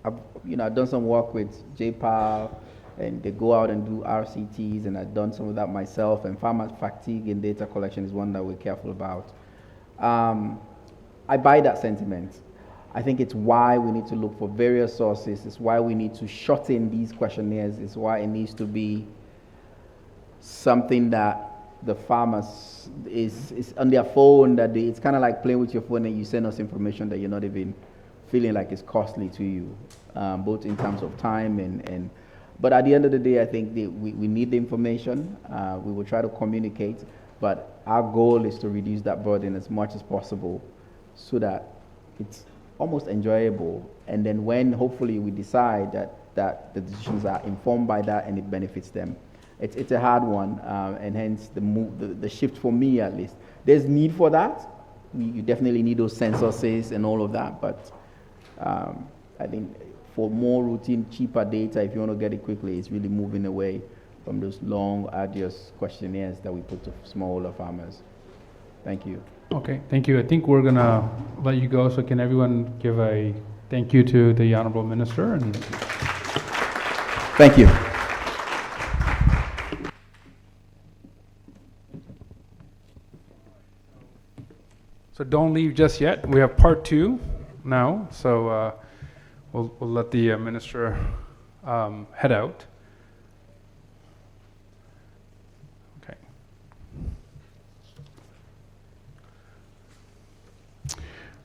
I've done some work with JPAL, and they go out and do RCTs, and I've done some of that myself. And farmers fatigue in data collection is one that we're careful about. I buy that sentiment. I think it's why we need to look for various sources. It's why we need to shorten these questionnaires. It's why it needs to be something that the farmers is on their phone, that it's kind of like playing with your phone and you send us information that you're not even feeling like it's costly to you, both in terms of time and but at the end of the day, I think we need the information. We will try to communicate, but our goal is to reduce that burden as much as possible so that it's almost enjoyable. And then when hopefully we decide that the decisions are informed by that and it benefits them. It's a hard one, and hence the shift for me at least. There's need for that. You definitely need those censuses and all of that, but I think for more routine, cheaper data, if you want to get it quickly, it's really moving away from those long, arduous questionnaires that we put to smallholder farmers. Thank you. Okay, thank you. I think we're going to let you go, so can everyone give a thank you to the Honorable Minister? And thank you. So don't leave just yet. We have part 2 now, so we'll let the Minister head out. Okay.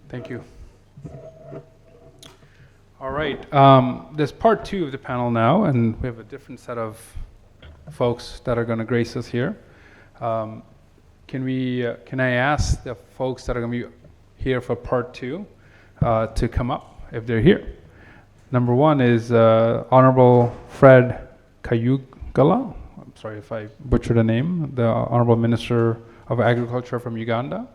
Thank you. All right. There's part 2 of the panel now, and we have a different set of folks that are going to grace us here. Can I ask the folks that are going to be here for part 2 to come up if they're here? Number 1 is Honorable Fred Kayugala. I'm sorry if I butchered the name. The Honorable Minister of Agriculture from Uganda.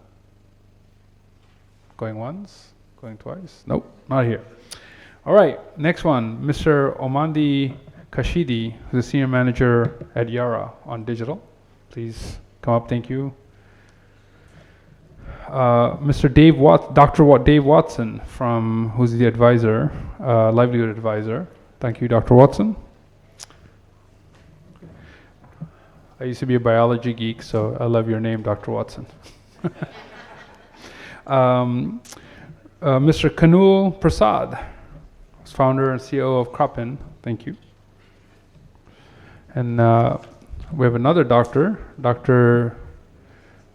Going once, going twice. Nope, not here. All right, next one, Mr. Omandi Kashidi, who's a senior manager at Yara on digital. Please come up, thank you. Mr. Dave Watson, who's the advisor, livelihood advisor. Thank you, Dr. Watson. I used to be a biology geek, so I love your name, Dr. Watson. Mr. Kanul Prasad, founder and CEO of Cropin. Thank you. And we have another doctor, Dr.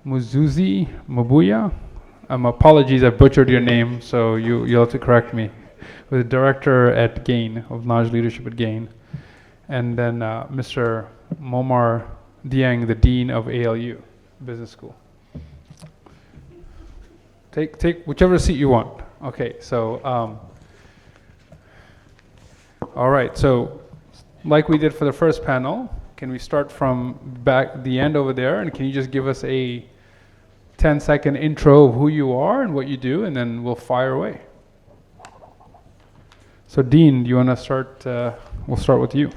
Muzuzi Mabuya. Apologies, I butchered your name, so you'll have to correct me. With the director at GAIN, of Knowledge Leadership at GAIN. And then Mr. Momar Dieng, the Dean of ALU Business School. Take whichever seat you want. Okay, so, all right, so like we did for the first panel, can we start from the end over there, and can you just give us a 10-second intro of who you are and what you do, and then we'll fire away. So Dean, do you want to start? We'll start with you.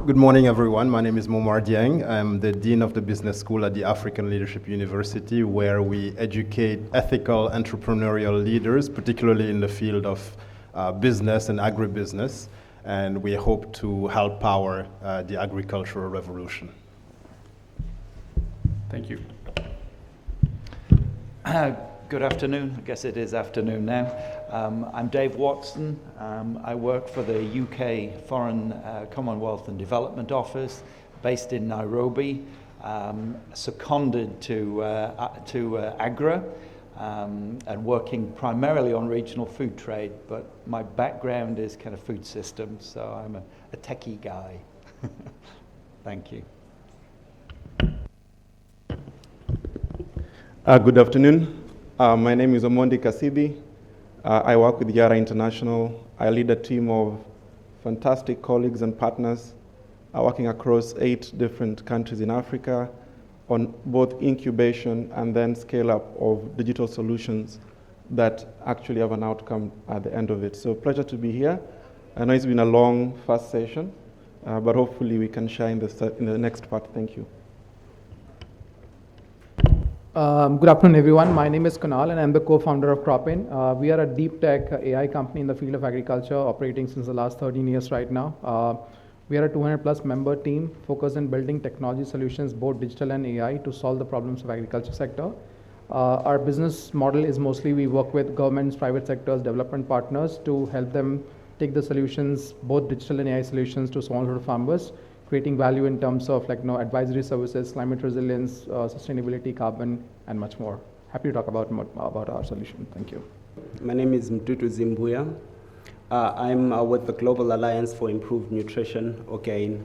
Good morning, everyone. My name is Momar Dieng. I'm the Dean of the Business School at the African Leadership University, where we educate ethical entrepreneurial leaders, particularly in the field of business and agribusiness. And we hope to help power the agricultural revolution. Thank you. Good afternoon. I guess it is afternoon now. I'm Dave Watson. I work for the UK Foreign Commonwealth and Development Office, based in Nairobi, seconded to AGRA, and working primarily on regional food trade, but my background is kind of food systems, so I'm a techie guy. Thank you. Good afternoon. My name is Omondi Kasibi. I work with Yara International. I lead a team of fantastic colleagues and partners working across 8 different countries in Africa on both incubation and then scale up of digital solutions that actually have an outcome at the end of it. So pleasure to be here. I know it's been a long, fast session, but hopefully we can share in the next part. Thank you. Good afternoon, everyone. My name is Kunal, and I'm the co-founder of Cropin. We are a deep tech AI company in the field of agriculture, operating since the last 13 years right now. We are a 200+ member team focused on building technology solutions, both digital and AI, to solve the problems of agriculture sector. Our business model is mostly we work with governments, private sectors, development partners to help them take the solutions, both digital and AI solutions, to smallholder farmers, creating value in terms of advisory services, climate resilience, sustainability, carbon, and much more. Happy to talk about our solution. Thank you. My name is Mtutu Zimbuya. I'm with the Global Alliance for Improved Nutrition, or GAIN.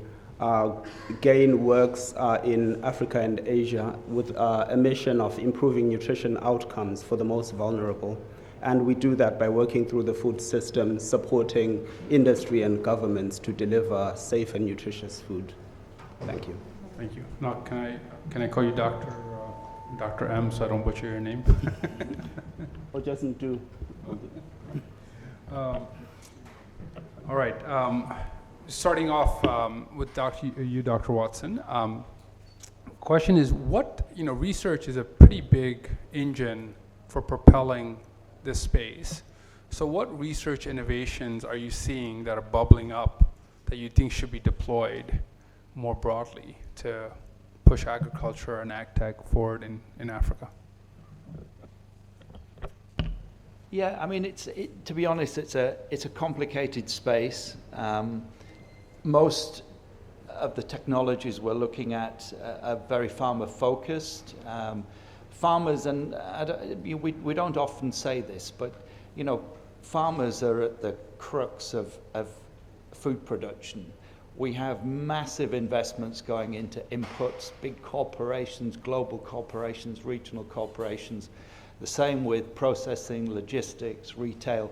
GAIN works in Africa and Asia with a mission of improving nutrition outcomes for the most vulnerable. And we do that by working through the food system, supporting industry and governments to deliver safe and nutritious food. Thank you. Thank you. Now, can I call you Dr. M, so I don't butcher your name? Or just do. All right. Starting off with Dr. Watson. Question is, research is a pretty big engine for propelling this space. So what research innovations are you seeing that are bubbling up that you think should be deployed more broadly to push agriculture and ag tech forward in Africa? Yeah, I mean, to be honest, it's a complicated space. Most of the technologies we're looking at are very farmer focused. Farmers, and we don't often say this, but farmers are at the crux of food production. We have massive investments going into inputs, big corporations, global corporations, regional corporations. The same with processing, logistics, retail.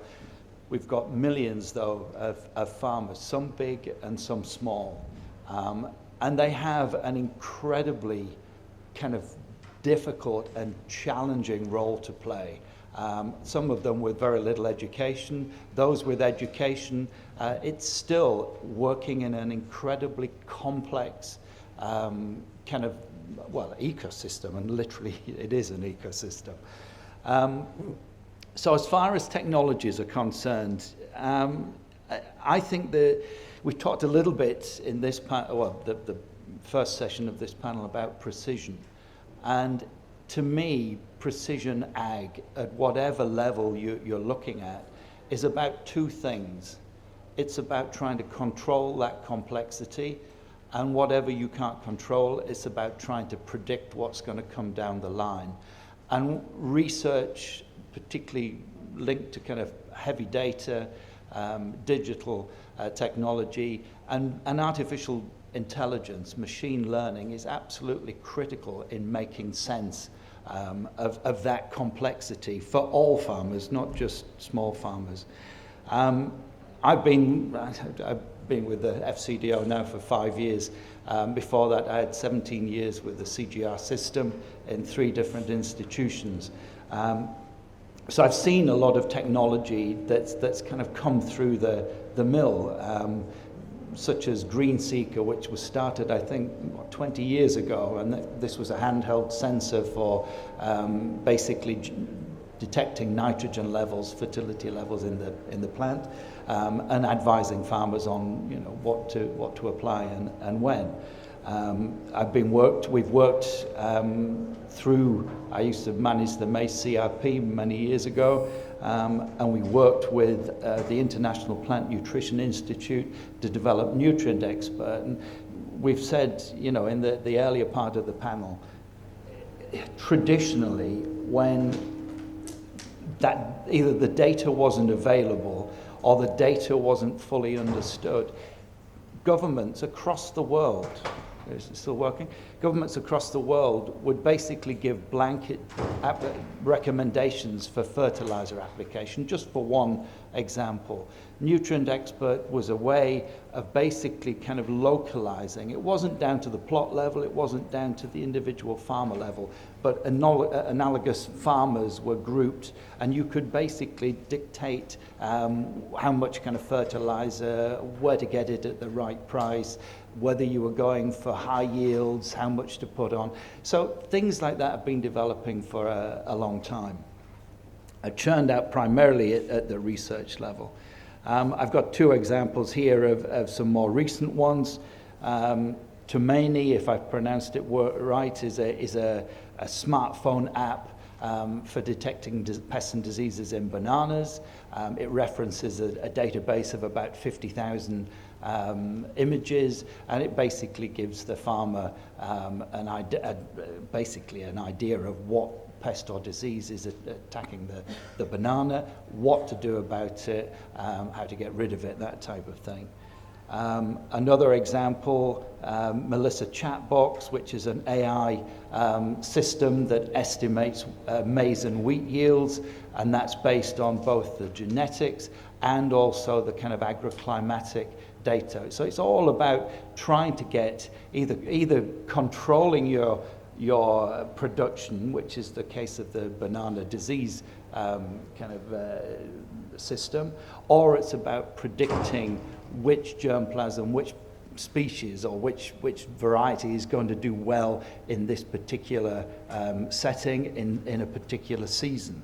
We've got millions, though, of farmers, some big and some small. And they have an incredibly kind of difficult and challenging role to play. Some of them with very little education. Those with education, it's still working in an incredibly complex kind of, well, ecosystem, and literally it is an ecosystem. So as far as technologies are concerned, I think that we talked a little bit in this the first session of this panel about precision. And to me, precision ag, at whatever level you're looking at, is about two things. It's about trying to control that complexity, and whatever you can't control, it's about trying to predict what's going to come down the line. And research, particularly linked to kind of heavy data, digital technology, and artificial intelligence, machine learning, is absolutely critical in making sense of that complexity for all farmers, not just small farmers. I've been with the FCDO now for 5 years. Before that, I had 17 years with the CGR system in 3 different institutions. So I've seen a lot of technology that's kind of come through the mill, such as GreenSeeker, which was started, I think, 20 years ago, and this was a handheld sensor for basically detecting nitrogen levels, fertility levels in the plant, and advising farmers on what to apply and when. We've worked through, I used to manage the Maize CRP many years ago, and we worked with the International Plant Nutrition Institute to develop Nutrient Expert. And we've said, in the earlier part of the panel, traditionally, when that either the data wasn't available or the data wasn't fully understood, governments across the world, is it still working? Governments across the world would basically give blanket recommendations for fertilizer application, just for one example. Nutrient Expert was a way of basically kind of localizing. It wasn't down to the plot level, it wasn't down to the individual farmer level, but analogous farmers were grouped, and you could basically dictate how much kind of fertilizer, where to get it at the right price, whether you were going for high yields, how much to put on. So things like that have been developing for a long time. Churned out primarily at the research level. I've got 2 examples here of some more recent ones. Tumaini, if I've pronounced it right, is a smartphone app for detecting pests and diseases in bananas. It references a database of about 50,000 images, and it basically gives the farmer basically an idea of what pest or disease is attacking the banana, what to do about it, how to get rid of it, that type of thing. Another example, Melissa Chatbox, which is an AI system that estimates maize and wheat yields, and that's based on both the genetics and also the kind of agroclimatic data. So it's all about trying to get either controlling your production, which is the case of the banana disease system, or it's about predicting which germplasm, which species, or which variety is going to do well in this particular setting in a particular season.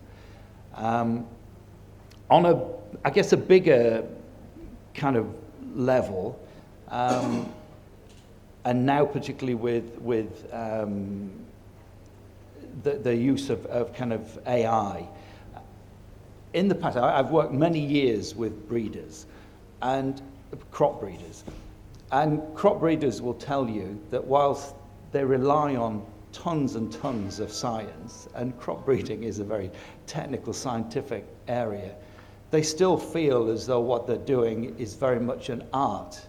On I guess a bigger kind of level, and now particularly with the use of kind of AI. In the past, I've worked many years with breeders and crop breeders. And crop breeders will tell you that whilst they rely on tons and tons of science, and crop breeding is a very technical, scientific area, they still feel as though what they're doing is very much an art,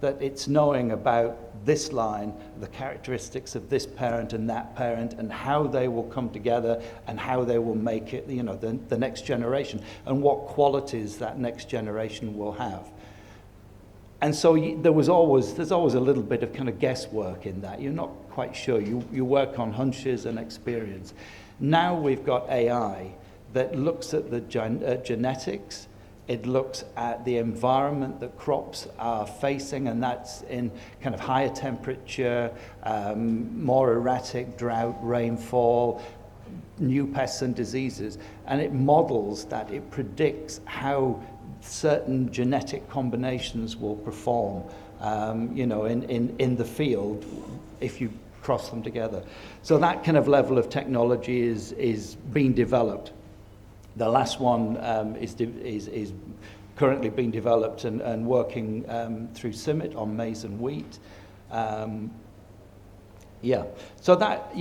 that it's knowing about this line, the characteristics of this parent and that parent, and how they will come together and how they will make it, the next generation, and what qualities that next generation will have. And so there's always a little bit of kind of guesswork in that. You're not quite sure. You work on hunches and experience. Now we've got AI that looks at the genetics. It looks at the environment that crops are facing, and that's in kind of higher temperature, more erratic drought, rainfall, new pests and diseases. And it models that. It predicts how certain genetic combinations will perform, in the field if you cross them together. So that kind of level of technology is being developed. The last one is currently being developed and working through CIMMYT on maize and wheat. So that,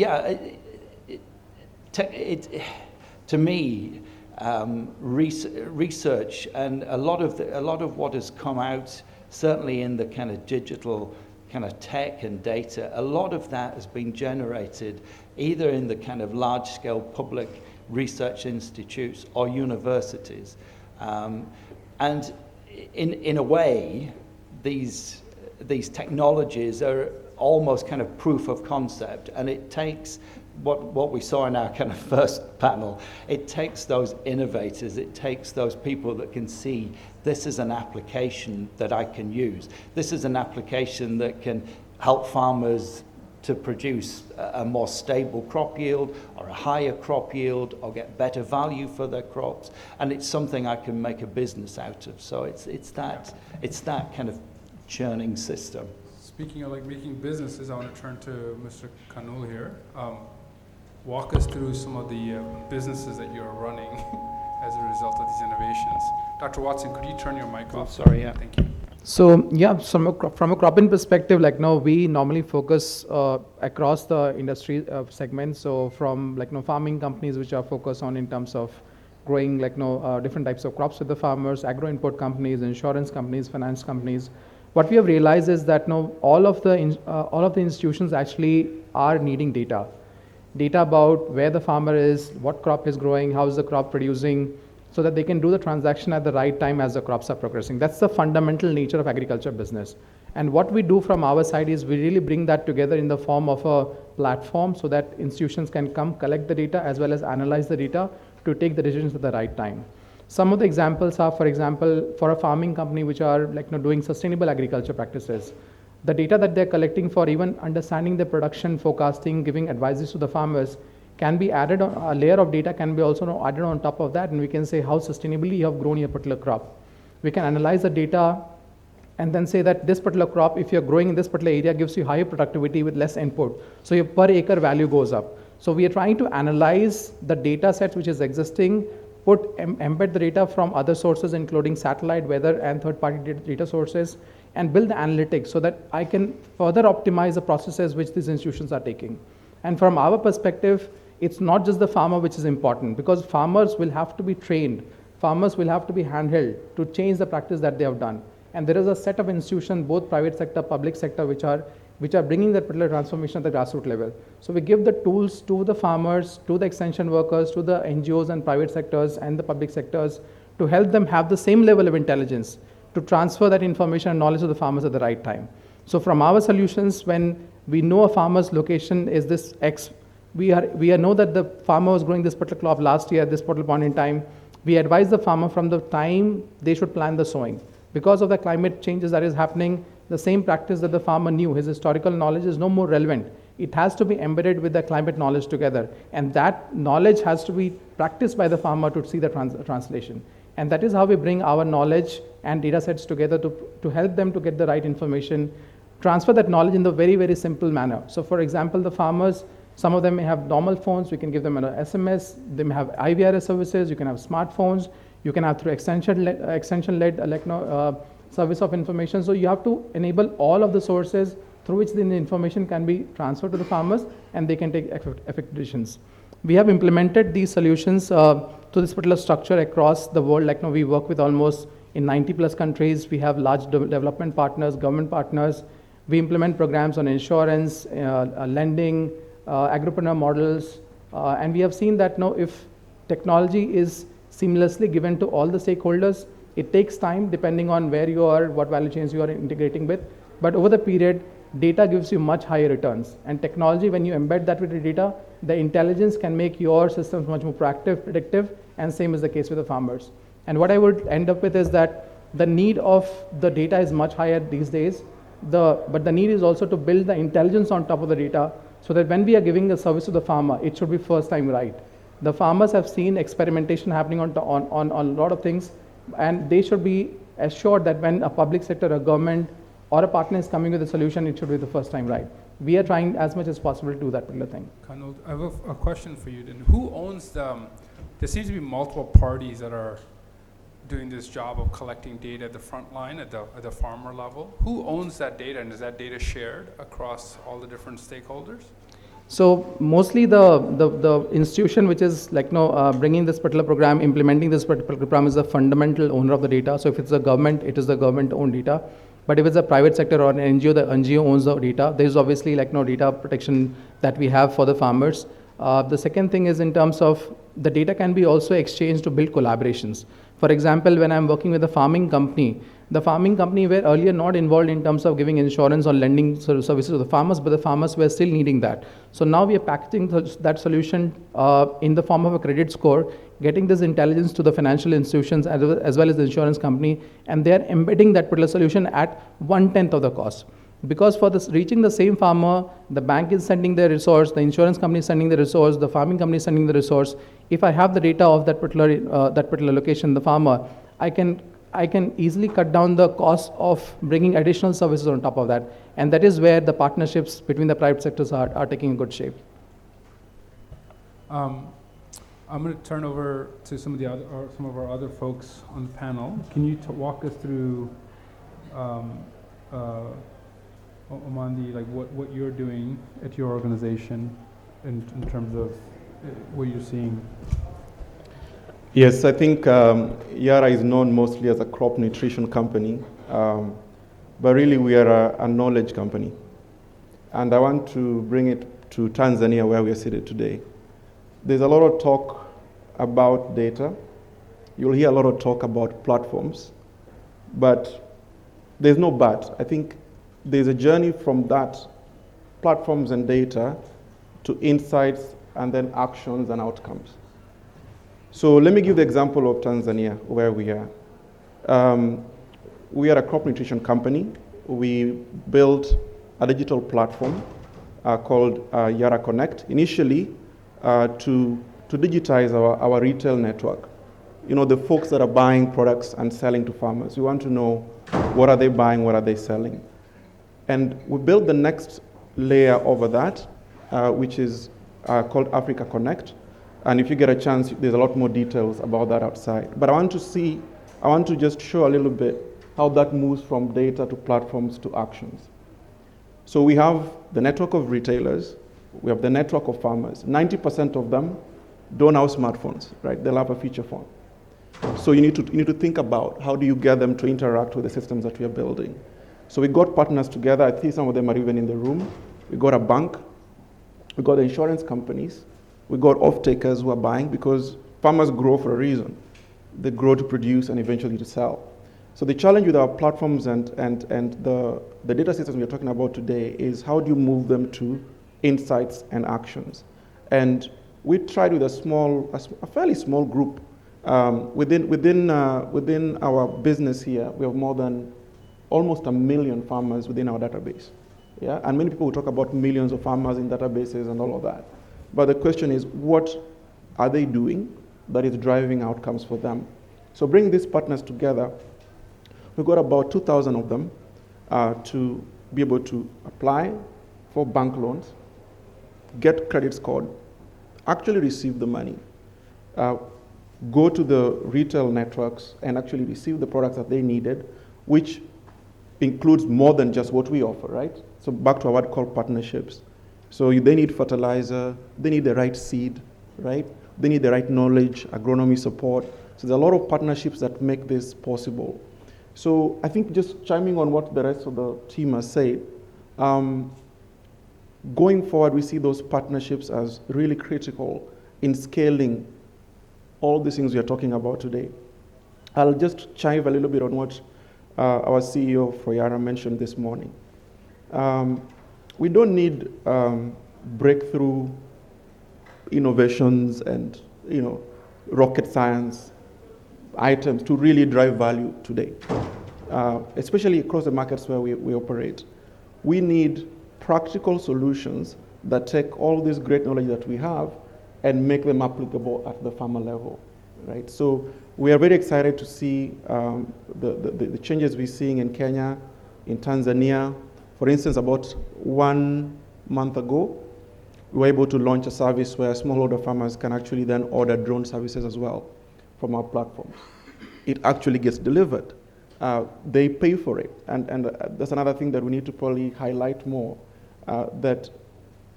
to me, research and a lot of what has come out, certainly in the kind of digital kind of tech and data, a lot of that has been generated either in the kind of large-scale public research institutes or universities. And in a way, these technologies are almost kind of proof of concept, and it takes what we saw in our kind of first panel, it takes those innovators, it takes those people that can see this is an application that I can use. This is an application that can help farmers to produce a more stable crop yield or a higher crop yield or get better value for their crops, and it's something I can make a business out of. So it's that kind of churning system. Speaking of like making businesses, I want to turn to Mr. Kanul here. Walk us through some of the businesses that you're running as a result of these innovations. Dr. Watson, could you turn your mic off? Sorry, yeah. Thank you. So yeah, from a cropping perspective, we normally focus across the industry segments. So from farming companies which are focused on in terms of growing different types of crops with the farmers, agro input companies, insurance companies, finance companies. What we have realized is that all of the institutions actually are needing data about where the farmer is, what crop is growing, how is the crop producing, so that they can do the transaction at the right time as the crops are progressing. That's the fundamental nature of agriculture business. And what we do from our side is we really bring that together in the form of a platform so that institutions can come collect the data as well as analyze the data to take the decisions at the right time. Some of the examples are, for example, for a farming company which are doing sustainable agriculture practices, the data that they're collecting for even understanding the production, forecasting, giving advices to the farmers can be added on, a layer of data can be also added on top of that, and we can say how sustainably you have grown your particular crop. We can analyze the data and then say that this particular crop, if you're growing in this particular area, gives you higher productivity with less input. So your per acre value goes up. So we are trying to analyze the data sets which is existing, embed the data from other sources including satellite, weather and third-party data sources, and build the analytics so that I can further optimize the processes which these institutions are taking. And from our perspective, it's not just the farmer which is important, because farmers will have to be trained, farmers will have to be handheld to change the practice that they have done. And there is a set of institutions, both private sector, public sector, which are bringing that particular transformation at the grassroots level. So we give the tools to the farmers, to the extension workers, to the NGOs and private sectors and the public sectors to help them have the same level of intelligence to transfer that information and knowledge to the farmers at the right time. So from our solutions, when we know a farmer's location is this X, we know that the farmer was growing this particular crop last year at this particular point in time. We advise the farmer from the time they should plan the sowing. Because of the climate changes that is happening, the same practice that the farmer knew, his historical knowledge is no more relevant. It has to be embedded with the climate knowledge together. And that knowledge has to be practiced by the farmer to see the translation. And that is how we bring our knowledge and data sets together to help them to get the right information, transfer that knowledge in the very, very simple manner. So for example, the farmers, some of them may have normal phones, we can give them an SMS, they may have IVRS services, you can have smartphones, you can have through extension-led service of information. So you have to enable all of the sources through which the information can be transferred to the farmers and they can take effective decisions. We have implemented these solutions to this particular structure across the world. We work with almost in 90 plus countries. We have large development partners, government partners. We implement programs on insurance, lending, agripreneur models, and we have seen that if technology is seamlessly given to all the stakeholders, It takes time depending on where you are, what value chains you are integrating with, but over the period, data gives you much higher returns. And technology, when you embed that with the data, the intelligence can make your systems much more proactive, predictive, and same is the case with the farmers. And what I would end up with is that the need of the data is much higher these days, but the need is also to build the intelligence on top of the data so that when we are giving a service to the farmer, it should be first time right. The farmers have seen experimentation happening on a lot of things, and they should be assured that when a public sector, a government, or a partner is coming with a solution, it should be the first time right. We are trying as much as possible to do that particular thing. Kanal, I have a question for you then. Who owns there seems to be multiple parties that are doing this job of collecting data at the front line, at the farmer level. Who owns that data, and is that data shared across all the different stakeholders? So mostly the institution which is like bringing this particular program, implementing this particular program is the fundamental owner of the data. So if it's a government, it is the government owned data. But if it's a private sector or an NGO, the NGO owns the data. There is obviously data protection that we have for the farmers. The second thing is in terms of the data can be also exchanged to build collaborations. For example, when I'm working with a farming company, the farming company were earlier not involved in terms of giving insurance or lending services to the farmers, but the farmers were still needing that. So now we are packaging that solution in the form of a credit score, getting this intelligence to the financial institutions as well as the insurance company, and they are embedding that particular solution at 1/10 of the cost. Because for this, reaching the same farmer, the bank is sending their resource, the insurance company is sending the resource, the farming company is sending the resource. If I have the data of that particular location, the farmer, I can easily cut down the cost of bringing additional services on top of that. And that is where the partnerships between the private sectors are taking a good shape. I'm going to turn over to some of our other folks on the panel. Can you walk us through Omandi, like what you're doing at your organization in terms of what you're seeing? Yes, I think Yara is known mostly as a crop nutrition company, but really we are a knowledge company. And I want to bring it to Tanzania where we are seated today. There's a lot of talk about data. You'll hear a lot of talk about platforms, but there's no but. I think there's a journey from that, platforms and data, to insights and then actions and outcomes. So let me give the example of Tanzania, where we are. We are a crop nutrition company. We built a digital platform called Yara Connect, initially to digitize our retail network. You know, the folks that are buying products and selling to farmers. We want to know what are they buying, what are they selling. And we built the next layer over that, which is called Africa Connect. And if you get a chance, there's a lot more details about that outside. But I want to just show a little bit how that moves from data to platforms to actions. So we have the network of retailers, we have the network of farmers. 90% of them don't have smartphones, right? They'll have a feature phone. So you need to think about how do you get them to interact with the systems that we are building. So we got partners together. I think some of them are even in the room. We got a bank. We got the insurance companies. We got off-takers who are buying because farmers grow for a reason. They grow to produce and eventually to sell. So the challenge with our platforms and the data systems we're talking about today is how do you move them to insights and actions? And we tried with a fairly small group. Within our business here, we have more than almost 1 million farmers within our database. Yeah? And many people will talk about millions of farmers in databases and all of that. But the question is, what are they doing that is driving outcomes for them? So bringing these partners together, we got about 2,000 of them to be able to apply for bank loans, get credit scored, actually receive the money, go to the retail networks and actually receive the products that they needed, which includes more than just what we offer, right? So back to our word called partnerships. So they need fertilizer, they need the right seed, right? They need the right knowledge, agronomy support. So there's a lot of partnerships that make this possible. So I think just chiming on what the rest of the team has said, going forward, we see those partnerships as really critical in scaling all the things we are talking about today. I'll just chive a little bit on what our CEO, Froyara, mentioned this morning. We don't need breakthrough innovations and rocket science items to really drive value today, especially across the markets where we operate. We need practical solutions that take all this great knowledge that we have and make them applicable at the farmer level, right? So we are very excited to see the changes we're seeing in Kenya, in Tanzania. For instance, about 1 month ago, we were able to launch a service where smallholder farmers can actually then order drone services as well from our platforms. It actually gets delivered. They pay for it. And that's another thing that we need to probably highlight more, that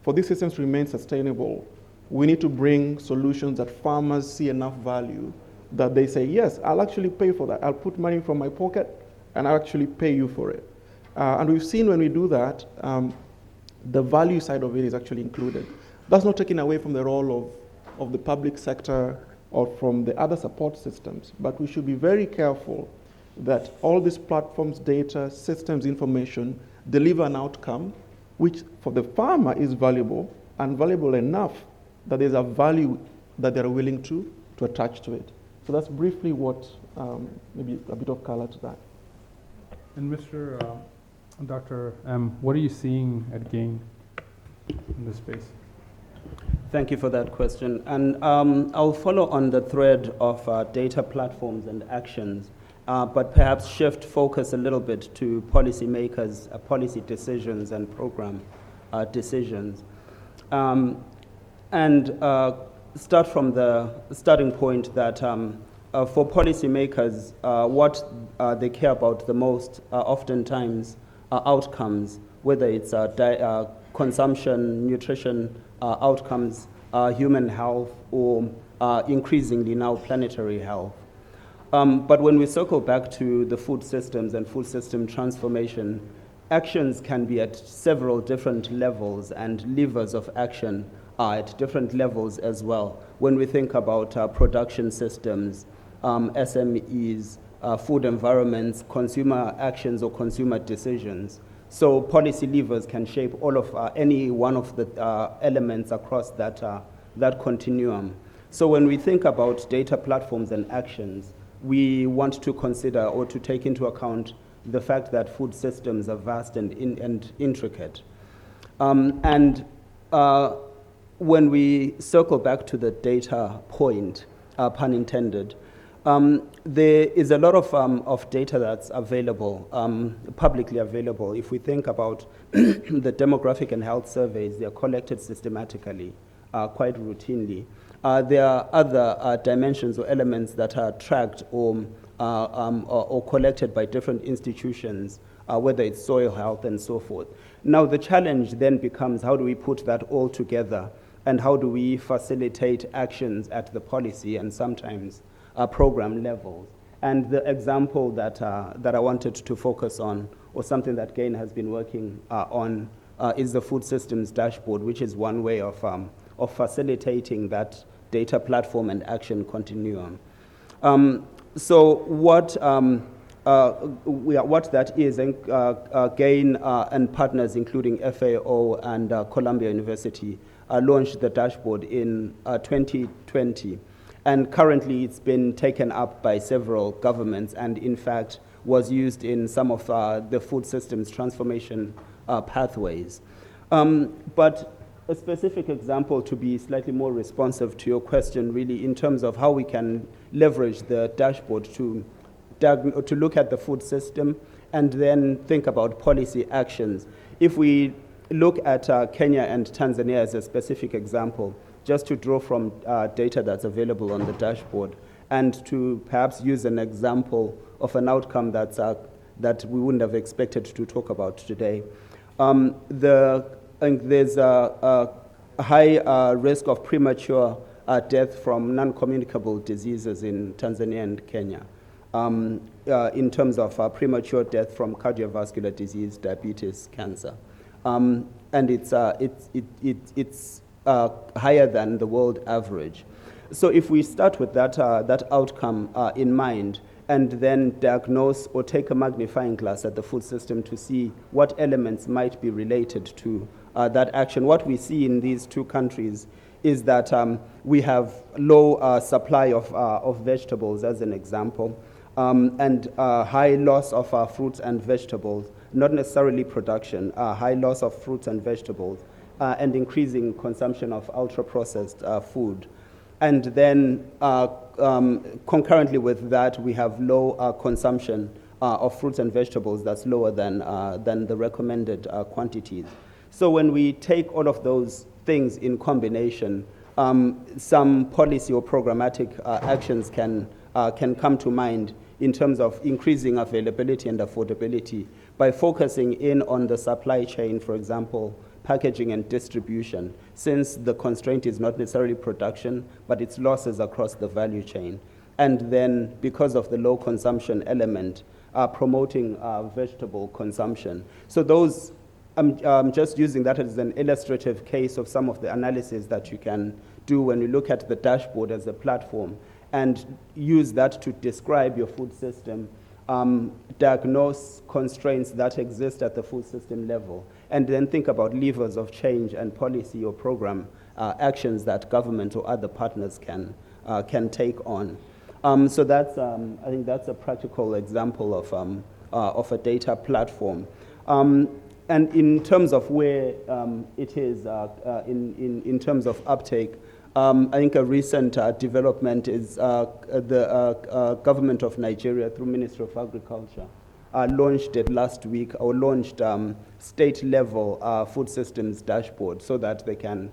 for these systems to remain sustainable, we need to bring solutions that farmers see enough value that they say, yes, I'll actually pay for that. I'll put money from my pocket and I'll actually pay you for it. And we've seen when we do that, the value side of it is actually included. That's not taking away from the role of the public sector or from the other support systems, but we should be very careful that all these platforms, data, systems, information deliver an outcome which for the farmer is valuable and valuable enough that there's a value that they're willing to attach to it. So that's briefly what, maybe a bit of color to that. And Dr. M, what are you seeing at GAIN in this space? Thank you for that question. And I'll follow on the thread of data platforms and actions, but perhaps shift focus a little bit to policymakers, policy decisions and program decisions. And start from the starting point that for policymakers, what they care about the most oftentimes are outcomes, whether it's consumption, nutrition outcomes, human health, or increasingly now planetary health. But when we circle back to the food systems and food system transformation, actions can be at several different levels and levers of action are at different levels as well. When we think about production systems, SMEs, food environments, consumer actions or consumer decisions. So policy levers can shape all of any one of the elements across that continuum. So when we think about data platforms and actions, we want to consider or to take into account the fact that food systems are vast and intricate. When we circle back to the data point, pun intended, there is a lot of data that's available, publicly available. If we think about the demographic and health surveys, they are collected systematically, quite routinely. There are other dimensions or elements that are tracked or collected by different institutions, whether it's soil health and so forth. Now the challenge then becomes, how do we put that all together, and how do we facilitate actions at the policy and sometimes program levels? And the example that I wanted to focus on, or something that GAIN has been working on, is the food systems dashboard, which is one way of facilitating that data platform and action continuum. So what that is, GAIN and partners including FAO and Columbia University launched the dashboard in 2020. And currently it's been taken up by several governments and in fact was used in some of the food systems transformation pathways. But a specific example to be slightly more responsive to your question really in terms of how we can leverage the dashboard to look at the food system and then think about policy actions. If we look at Kenya and Tanzania as a specific example, just to draw from data that's available on the dashboard and to perhaps use an example of an outcome that we wouldn't have expected to talk about today. There's a high risk of premature death from non-communicable diseases in Tanzania and Kenya. In terms of premature death from cardiovascular disease, diabetes, cancer. And it's higher than the world average. So if we start with that outcome in mind and then diagnose or take a magnifying glass at the food system to see what elements might be related to that action. What we see in these two countries is that we have low supply of vegetables, as an example, and high loss of fruits and vegetables, not necessarily production, high loss of fruits and vegetables, and increasing consumption of ultra-processed food. And then concurrently with that, we have low consumption of fruits and vegetables that's lower than the recommended quantities. So when we take all of those things in combination, some policy or programmatic actions can come to mind in terms of increasing availability and affordability by focusing in on the supply chain, for example, packaging and distribution, since the constraint is not necessarily production, but it's losses across the value chain. And then, because of the low consumption element, promoting vegetable consumption. So those, I'm just using that as an illustrative case of some of the analysis that you can do when you look at the dashboard as a platform and use that to describe your food system, diagnose constraints that exist at the food system level, and then think about levers of change and policy or program actions that government or other partners can take on. So that's, I think that's a practical example of a data platform. And in terms of where it is in terms of uptake, I think a recent development is the government of Nigeria, through Ministry of Agriculture, launched it last week, or launched state-level food systems dashboard, so that they can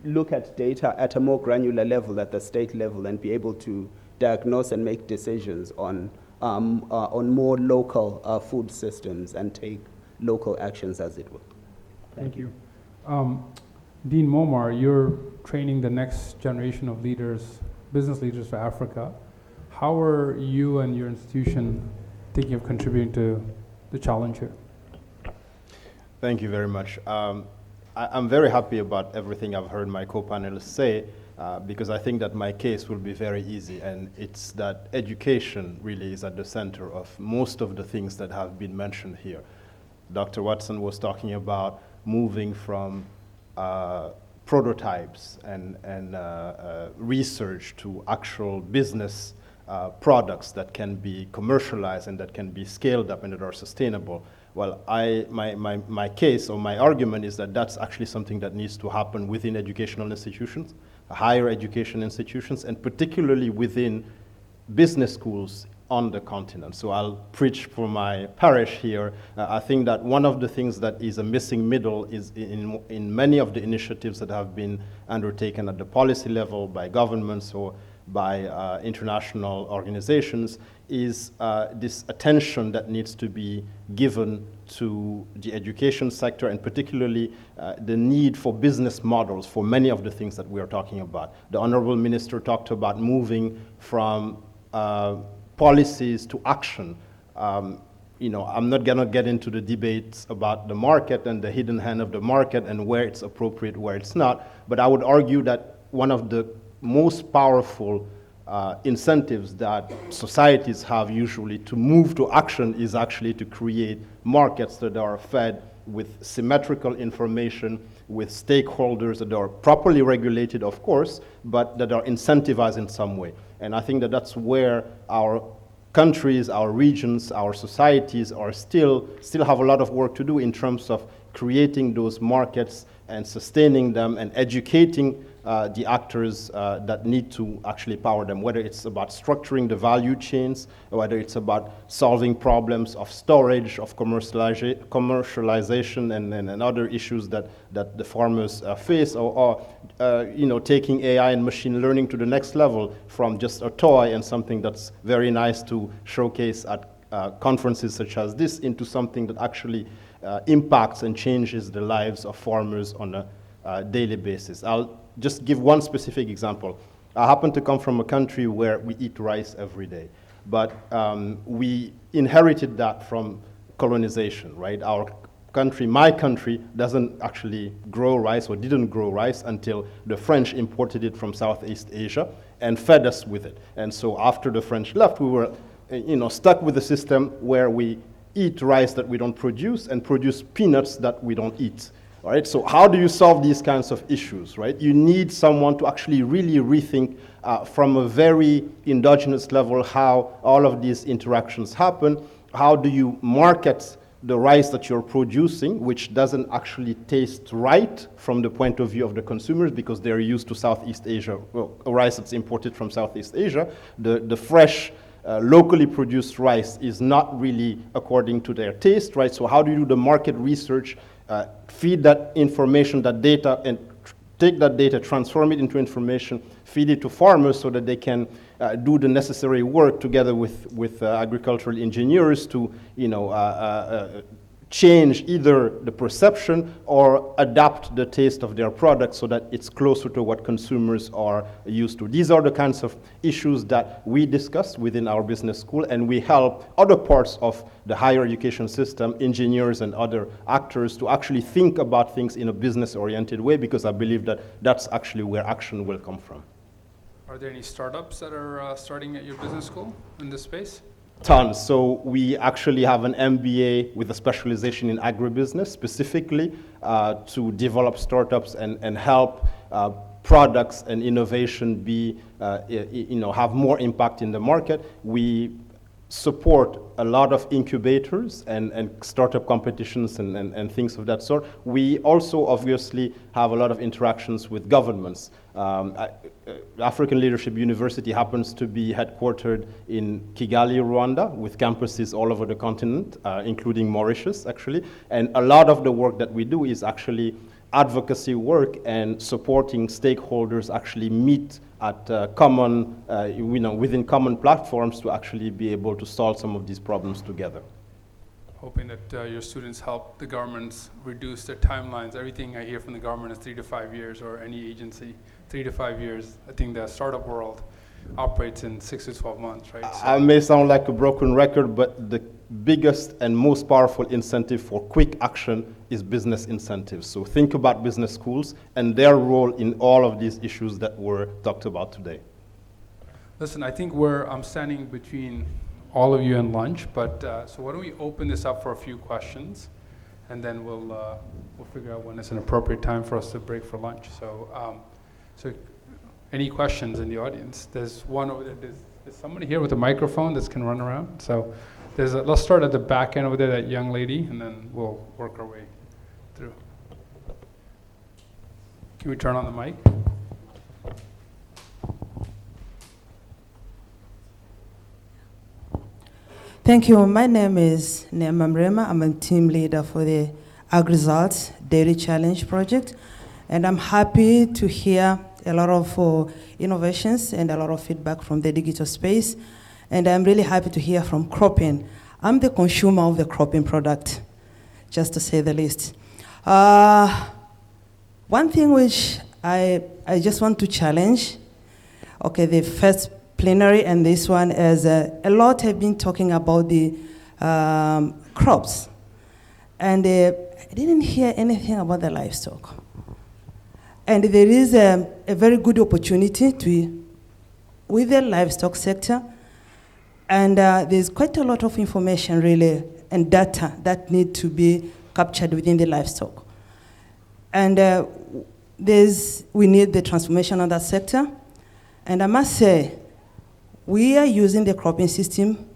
look at data at a more granular level at the state level and be able to diagnose and make decisions on more local food systems and take local actions, as it were. Thank you. Dean Momar, you're training the next generation of leaders, business leaders for Africa. How are you and your institution thinking of contributing to the challenge here? Thank you very much. I'm very happy about everything I've heard my co-panelists say, because I think that my case will be very easy, and it's that education really is at the center of most of the things that have been mentioned here. Dr. Watson was talking about moving from prototypes and research to actual business products that can be commercialized and that can be scaled up and that are sustainable. Well, my case or my argument is that that's actually something that needs to happen within educational institutions, higher education institutions, and particularly within business schools on the continent. So I'll preach for my parish here. I think that one of the things that is a missing middle is in many of the initiatives that have been undertaken at the policy level by governments or by international organizations is this attention that needs to be given to the education sector, and particularly the need for business models for many of the things that we are talking about. The Honorable Minister talked about moving from policies to action. You know, I'm not going to get into the debates about the market and the hidden hand of the market and where it's appropriate, where it's not, but I would argue that one of the most powerful incentives that societies have usually to move to action is actually to create markets that are fed with symmetrical information, with stakeholders that are properly regulated, of course, but that are incentivized in some way. And I think that that's where our countries, our regions, our societies are still have a lot of work to do in terms of creating those markets and sustaining them and educating the actors that need to actually power them, whether it's about structuring the value chains, or whether it's about solving problems of storage, of commercialization and other issues that the farmers face, or you know, taking AI and machine learning to the next level from just a toy and something that's very nice to showcase at conferences such as this into something that actually impacts and changes the lives of farmers on a daily basis. I'll just give one specific example. I happen to come from a country where we eat rice every day, but we inherited that from colonization, right? Our country, my country, doesn't actually grow rice or didn't grow rice until the French imported it from Southeast Asia and fed us with it. And so after the French left, we were stuck with a system where we eat rice that we don't produce and produce peanuts that we don't eat. All right, so how do you solve these kinds of issues, right? You need someone to actually really rethink from a very endogenous level how all of these interactions happen. How do you market the rice that you're producing, which doesn't actually taste right from the point of view of the consumers because they're used to Southeast Asia, well, rice that's imported from Southeast Asia. The fresh, locally produced rice is not really according to their taste, right? So how do you do the market research, feed that information, that data, and take that data, transform it into information, feed it to farmers so that they can do the necessary work together with agricultural engineers to, change either the perception or adapt the taste of their product so that it's closer to what consumers are used to. These are the kinds of issues that we discuss within our business school, and we help other parts of the higher education system, engineers and other actors, to actually think about things in a business-oriented way, because I believe that that's actually where action will come from. Are there any startups that are starting at your business school in this space? Tons. So we actually have an MBA with a specialization in agribusiness, specifically to develop startups and help products and innovation be, have more impact in the market. We support a lot of incubators and startup competitions and things of that sort. We also obviously have a lot of interactions with governments. African Leadership University happens to be headquartered in Kigali, Rwanda, with campuses all over the continent, including Mauritius, actually. And a lot of the work that we do is actually advocacy work and supporting stakeholders actually meet at common, within common platforms to actually be able to solve some of these problems together. Hoping that your students help the governments reduce their timelines. Everything I hear from the government is 3 to 5 years, or any agency, 3 to 5 years. I think the startup world operates in 6 to 12 months, right? So I may sound like a broken record, but the biggest and most powerful incentive for quick action is business incentives. So think about business schools and their role in all of these issues that were talked about today. Listen, I think I'm standing between all of you and lunch, but so why don't we open this up for a few questions, and then we'll figure out when it's an appropriate time for us to break for lunch. So, any questions in the audience? There's one over there. There's somebody here with a microphone that can run around. So, let's start at the back end over there, that young lady, and then we'll work our way through. Can we turn on the mic? Thank you. My name is Neema Mrema. I'm a team leader for the AgResults Daily Challenge project. And I'm happy to hear a lot of innovations and a lot of feedback from the digital space. And I'm really happy to hear from Cropping. I'm the consumer of the Cropping product, just to say the least. One thing which I just want to challenge, okay, the first plenary and this one is a lot have been talking about the crops. And I didn't hear anything about the livestock. And there is a very good opportunity with the livestock sector. And there's quite a lot of information really and data that need to be captured within the livestock. And we need the transformation of that sector. And I must say, we are using the cropping system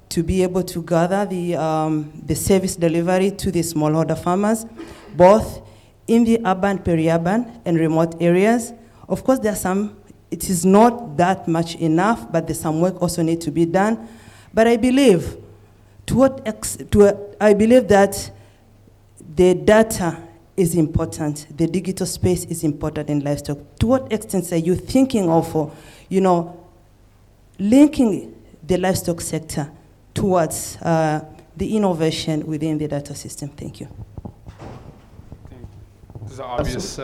to be able to gather the service delivery to the smallholder farmers, both in the urban, peri-urban, and remote areas. Of course, it is not that much enough, but there's some work also need to be done. But I believe, I believe that the data is important. The digital space is important in livestock. To what extent are you thinking of, linking the livestock sector towards the innovation within the data system? Thank you. This is an obvious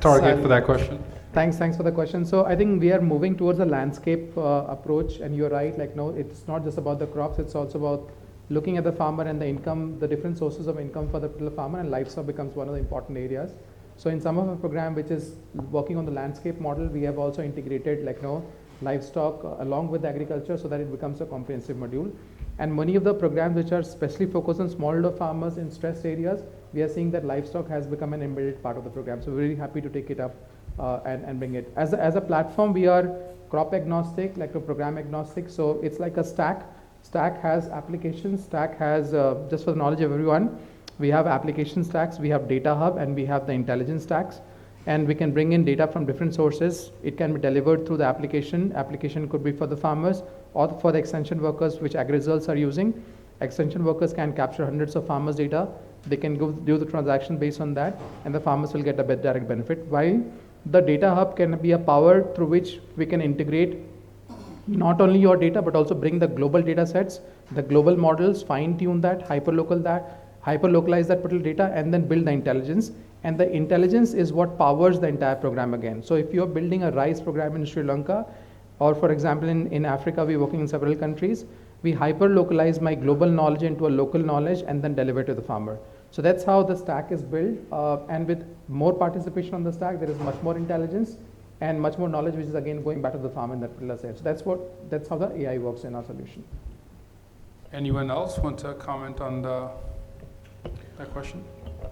target for that question. Thanks for the question. So I think we are moving towards a landscape approach, and you're right, it's not just about the crops, it's also about looking at the farmer and the income, the different sources of income for the particular farmer, and livestock becomes one of the important areas. So in some of our program, which is working on the landscape model, we have also integrated livestock along with agriculture so that it becomes a comprehensive module. And many of the programs which are specially focused on smallholder farmers in stressed areas, we are seeing that livestock has become an embedded part of the program. So we're really happy to take it up and bring it. As a platform, we are crop agnostic, like a program agnostic. So it's like a stack. Stack has applications. Stack has, just for the knowledge of everyone, we have application stacks, we have data hub, and we have the intelligence stacks. And we can bring in data from different sources. It can be delivered through the application. Application could be for the farmers or for the extension workers, which AgResults are using. Extension workers can capture hundreds of farmers' data. They can go do the transaction based on that, and the farmers will get a direct benefit. While the data hub can be a power through which we can integrate not only your data, but also bring the global data sets, the global models, fine-tune that, hyper-localize that particular data, and then build the intelligence. And the intelligence is what powers the entire program again. So if you're building a rice program in Sri Lanka, or for example in Africa, we're working in several countries, we hyper-localize my global knowledge into a local knowledge and then deliver to the farmer. So that's how the stack is built. And with more participation on the stack, there is much more intelligence and much more knowledge, which is again going back to the farmer in that particular sense. So that's how the AI works in our solution. Anyone else want to comment on that question?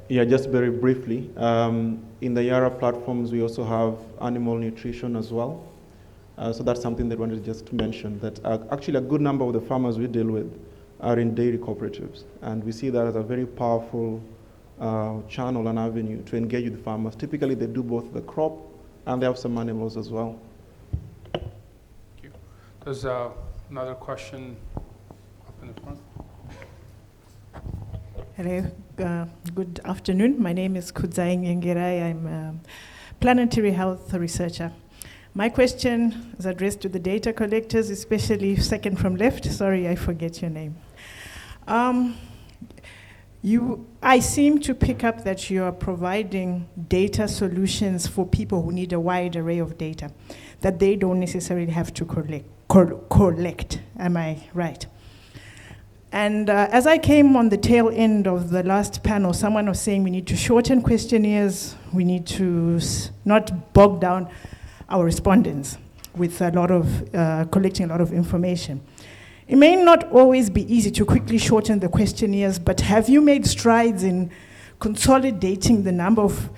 Yeah, just very briefly. In the Yara platforms, we also have animal nutrition as well. So that's something that I wanted just to mention, that actually a good number of the farmers we deal with are in dairy cooperatives. And we see that as a very powerful channel and avenue to engage with the farmers. Typically, they do both the crop and they have some animals as well. Thank you. There's another question up in the front. Hello, good afternoon. My name is Kudzaing Yengerai. I'm a planetary health researcher. My question is addressed to the data collectors, especially second from left. Sorry, I forget your name. I seem to pick up that you are providing data solutions for people who need a wide array of data that they don't necessarily have to collect. Am I right? And as I came on the tail end of the last panel, someone was saying we need to shorten questionnaires, we need to not bog down our respondents with a lot of collecting a lot of information. It may not always be easy to quickly shorten the questionnaires, but have you made strides in consolidating the number of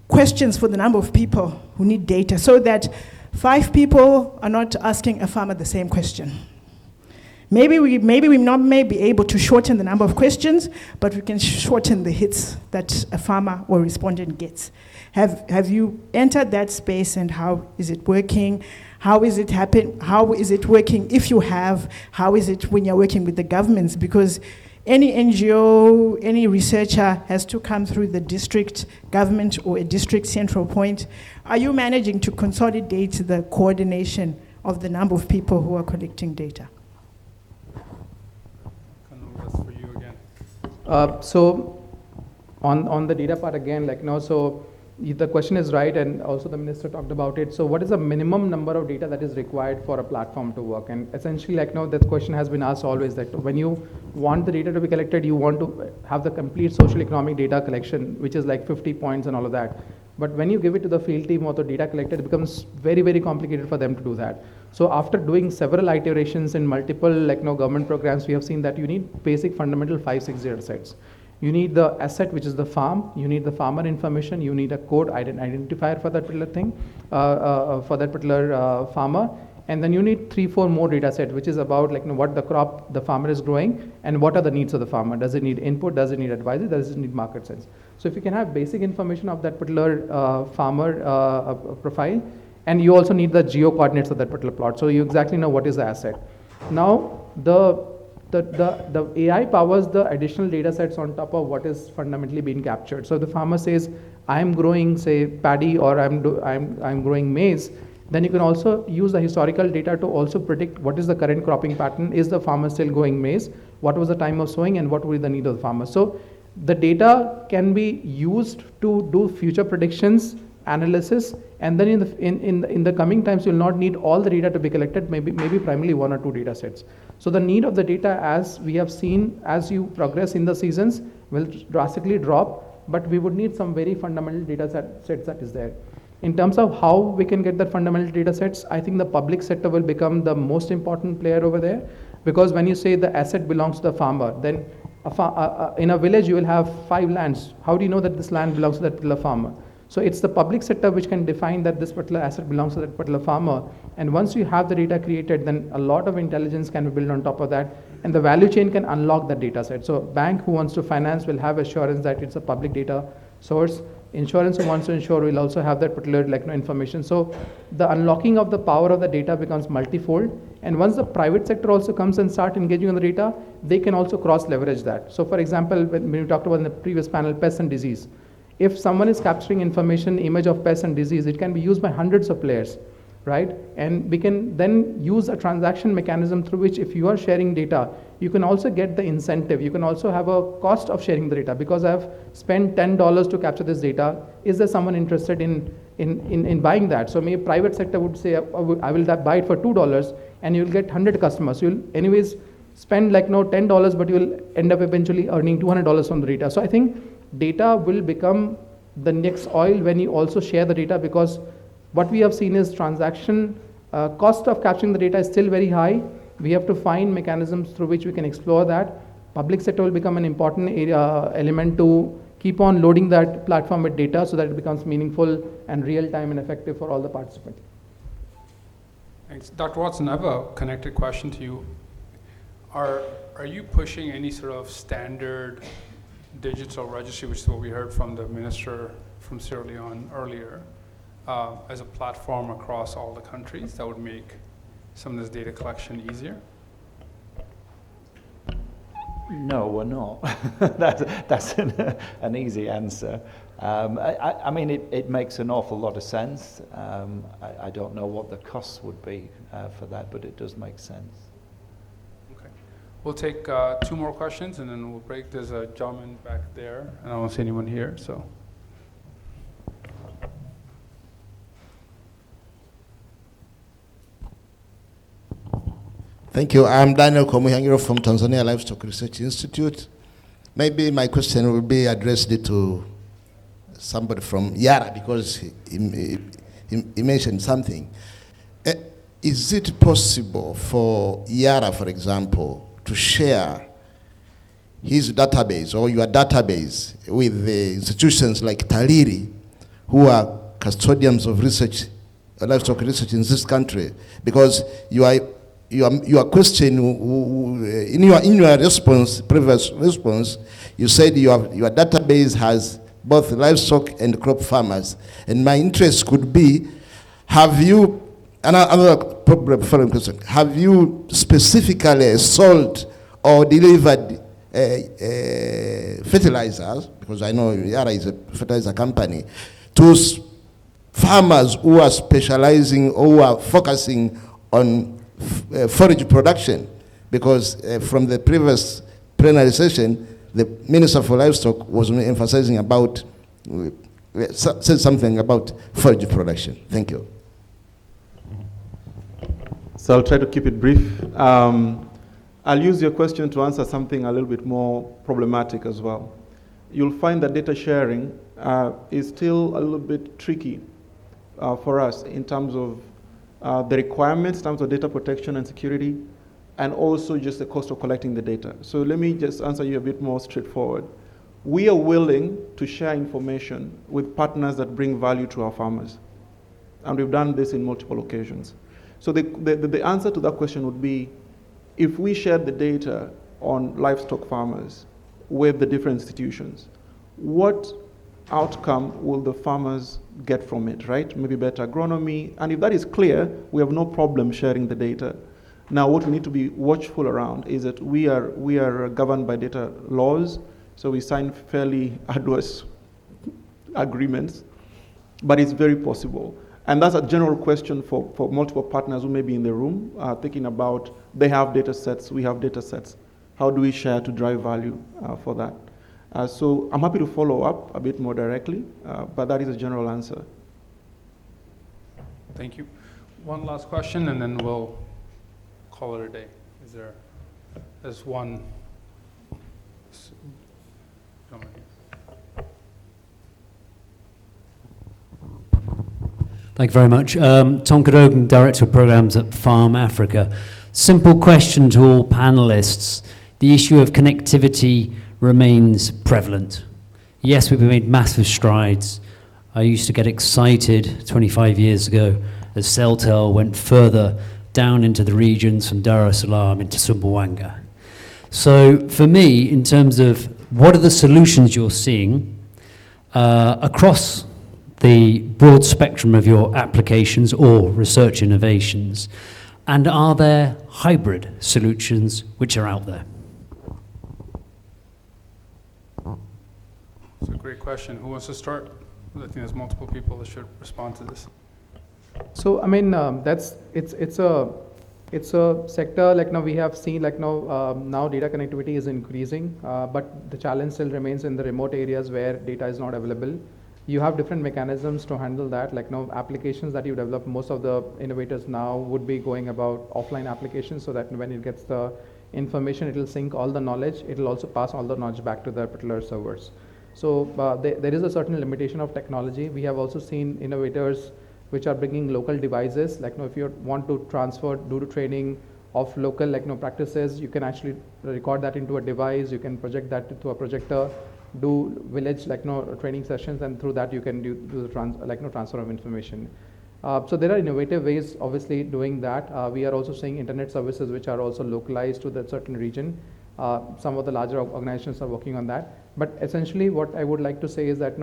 questions for the number of people who need data so that 5 people are not asking a farmer the same question? Maybe we may be able to shorten the number of questions, but we can shorten the hits that a farmer or respondent gets. Have you entered that space, and how is it working? How is it happen? How is it working if you have? How is it when you're working with the governments? Because any NGO, any researcher has to come through the district government or a district central point. Are you managing to consolidate the coordination of the number of people who are collecting data? For you again. So on the data part again, so the question is right, and also the minister talked about it. So what is the minimum number of data that is required for a platform to work? And essentially, that question has been asked always, that when you want the data to be collected, you want to have the complete social economic data collection, which is like 50 points and all of that. But when you give it to the field team or the data collector, it becomes very, very complicated for them to do that. So after doing several iterations in multiple government programs, we have seen that you need basic fundamental 5-6 data sets. You need the asset, which is the farm. You need the farmer information. You need a code identifier for that particular thing, for that particular farmer. And then you need 3-4 more data sets, which is about what the crop the farmer is growing and what are the needs of the farmer. Does it need input? Does it need advice? Does it need market sense? So if you can have basic information of that particular farmer profile, and you also need the geo coordinates of that particular plot, so you exactly know what is the asset. Now the AI powers the additional data sets on top of what is fundamentally being captured. So the farmer says, I'm growing, say, paddy, or I'm growing maize. Then you can also use the historical data to also predict what is the current cropping pattern. Is the farmer still growing maize? What was the time of sowing, and what will be the need of the farmer? So the data can be used to do future predictions, analysis, and then in the coming times, you'll not need all the data to be collected, maybe primarily 1 or 2 data sets. So the need of the data, as we have seen, as you progress in the seasons, will drastically drop, but we would need some very fundamental data sets that is there. In terms of how we can get the fundamental data sets, I think the public sector will become the most important player over there, because when you say the asset belongs to the farmer, then in a village you will have 5 lands. How do you know that this land belongs to that particular farmer? So it's the public sector which can define that this particular asset belongs to that particular farmer. And once you have the data created, then a lot of intelligence can be built on top of that, and the value chain can unlock that data set. So bank who wants to finance will have assurance that it's a public data source. Insurance who wants to insure will also have that particular information. So the unlocking of the power of the data becomes multifold. And once the private sector also comes and start engaging on the data, they can also cross leverage that. So for example, when we talked about in the previous panel, pests and disease. If someone is capturing information, image of pests and disease, it can be used by hundreds of players, right? And we can then use a transaction mechanism through which if you are sharing data, you can also get the incentive. You can also have a cost of sharing the data, because I've spent $10 to capture this data. Is there someone interested in buying that? So maybe private sector would say, I will buy it for $2 and you'll get 100 customers. So you'll anyways spend $10, but you'll end up eventually earning $200 from the data. So I think data will become the next oil when you also share the data, because what we have seen is transaction cost of capturing the data is still very high. We have to find mechanisms through which we can explore that. Public sector will become an important element to keep on loading that platform with data so that it becomes meaningful and real-time and effective for all the participants. Thanks. Dr. Watson, I have a connected question to you. Are you pushing any sort of standard digital registry, which is what we heard from the minister from Sierra Leone earlier, as a platform across all the countries that would make some of this data collection easier? No, we're not. That's an easy answer. I mean, it makes an awful lot of sense. I don't know what the costs would be for that, but it does make sense. Okay. We'll take 2 more questions and then we'll break. There's a gentleman back there, and I don't see anyone here, so. Thank you. I'm Daniel Komuhangiro from Tanzania Livestock Research Institute. Maybe my question will be addressed to somebody from Yara, because he mentioned something. Is it possible for Yara, for example, to share his database or your database with the institutions like Taliri, who are custodians of research, livestock research in this country? Because your question, in your response, previous response, you said your database has both livestock and crop farmers. And my interest could be, have you, another following question, have you specifically sold or delivered fertilizers, because I know Yara is a fertilizer company, to farmers who are specializing or who are focusing on forage production? Because from the previous plenary session, the Minister for Livestock was emphasizing about, said something about forage production. Thank you. So I'll try to keep it brief. I'll use your question to answer something a little bit more problematic as well. You'll find that data sharing is still a little bit tricky for us in terms of the requirements, in terms of data protection and security, and also just the cost of collecting the data. So let me just answer you a bit more straightforward. We are willing to share information with partners that bring value to our farmers. And we've done this in multiple occasions. So the answer to that question would be, if we share the data on livestock farmers with the different institutions, what outcome will the farmers get from it, right? Maybe better agronomy. And if that is clear, we have no problem sharing the data. Now, what we need to be watchful around is that we are governed by data laws, so we sign fairly arduous agreements, but it's very possible. And that's a general question for multiple partners who may be in the room, thinking about, they have data sets, we have data sets. How do we share to drive value for that? So I'm happy to follow up a bit more directly, but that is a general answer. Thank you. One last question, and then we'll call it a day. There's one. Thank you very much. Tom Cadogan, Director of Programs at Farm Africa. Simple question to all panelists. The issue of connectivity remains prevalent. Yes, we've made massive strides. I used to get excited 25 years ago as Celtel went further down into the regions from Dar es Salaam into Sumbawanga. So for me, in terms of what are the solutions you're seeing across the broad spectrum of your applications or research innovations, and are there hybrid solutions which are out there? It's a great question. Who wants to start? I think there's multiple people that should respond to this. So I mean, it's a sector like now we have seen like now data connectivity is increasing, but the challenge still remains in the remote areas where data is not available. You have different mechanisms to handle that. Like now applications that you develop, most of the innovators now would be going about offline applications, so that when it gets the information, it will sync all the knowledge. It will also pass all the knowledge back to the particular servers. So there is a certain limitation of technology. We have also seen innovators which are bringing local devices. Like if you want to transfer, do the training of local practices, you can actually record that into a device. You can project that to a projector, do village training sessions, and through that you can do the transfer of information. So there are innovative ways, obviously, doing that. We are also seeing internet services which are also localized to that certain region. Some of the larger organizations are working on that. But essentially, what I would like to say is that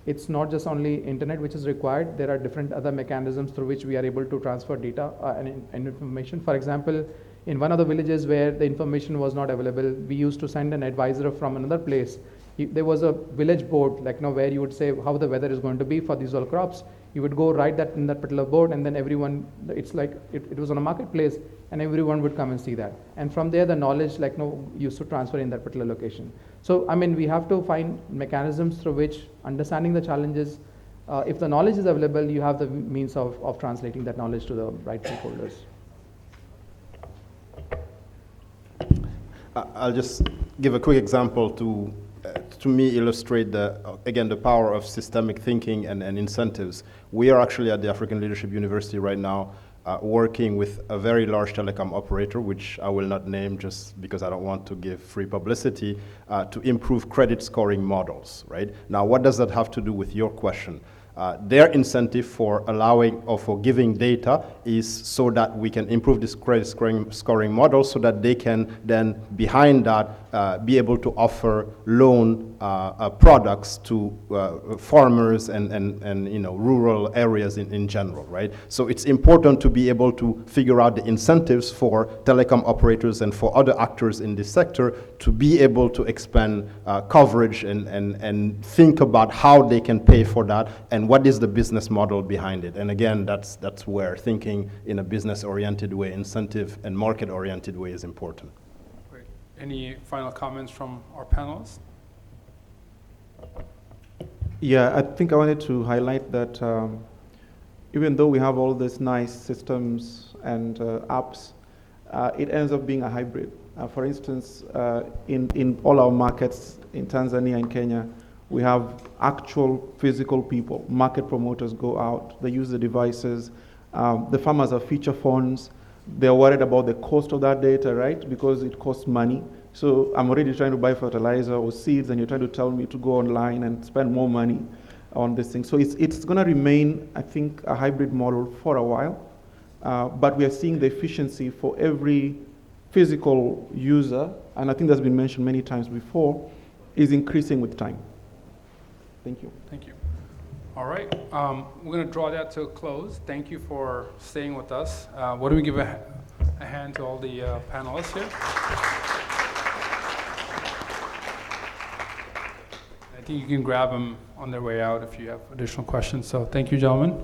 it's not just only internet which is required. There are different other mechanisms through which we are able to transfer data and information. For example, in one of the villages where the information was not available, we used to send an advisor from another place. There was a village board, where you would say how the weather is going to be for these all crops. You would go write that in that particular board, and then everyone, it's like it was on a marketplace, and everyone would come and see that. And from there, the knowledge used to transfer in that particular location. So, I mean, we have to find mechanisms through which understanding the challenges, if the knowledge is available, you have the means of translating that knowledge to the right stakeholders. I'll just give a quick example to me illustrate the power of systemic thinking and incentives. We are actually at the African Leadership University right now working with a very large telecom operator, which I will not name just because I don't want to give free publicity, to improve credit scoring models, right? Now, what does that have to do with your question? Their incentive for allowing or for giving data is so that we can improve this credit scoring model, so that they can then, behind that, be able to offer loan products to farmers and rural areas in general, right? So it's important to be able to figure out the incentives for telecom operators and for other actors in this sector to be able to expand coverage and think about how they can pay for that and what is the business model behind it. And again, that's where thinking in a business-oriented way, incentive and market-oriented way is important. Great. Any final comments from our panelists? Yeah, I think I wanted to highlight that even though we have all these nice systems and apps, it ends up being a hybrid. For instance, in all our markets in Tanzania and Kenya, we have actual physical people. Market promoters go out, they use the devices. The farmers have feature phones. They're worried about the cost of that data, right? Because it costs money. So I'm already trying to buy fertilizer or seeds, and you're trying to tell me to go online and spend more money on this thing. So it's going to remain, I think, a hybrid model for a while. But we are seeing the efficiency for every physical user, and I think that's been mentioned many times before, is increasing with time. Thank you. Thank you. All right, we're going to draw that to a close. Thank you for staying with us. Why don't we give a hand to all the panelists here? I think you can grab them on their way out if you have additional questions. So thank you, gentlemen.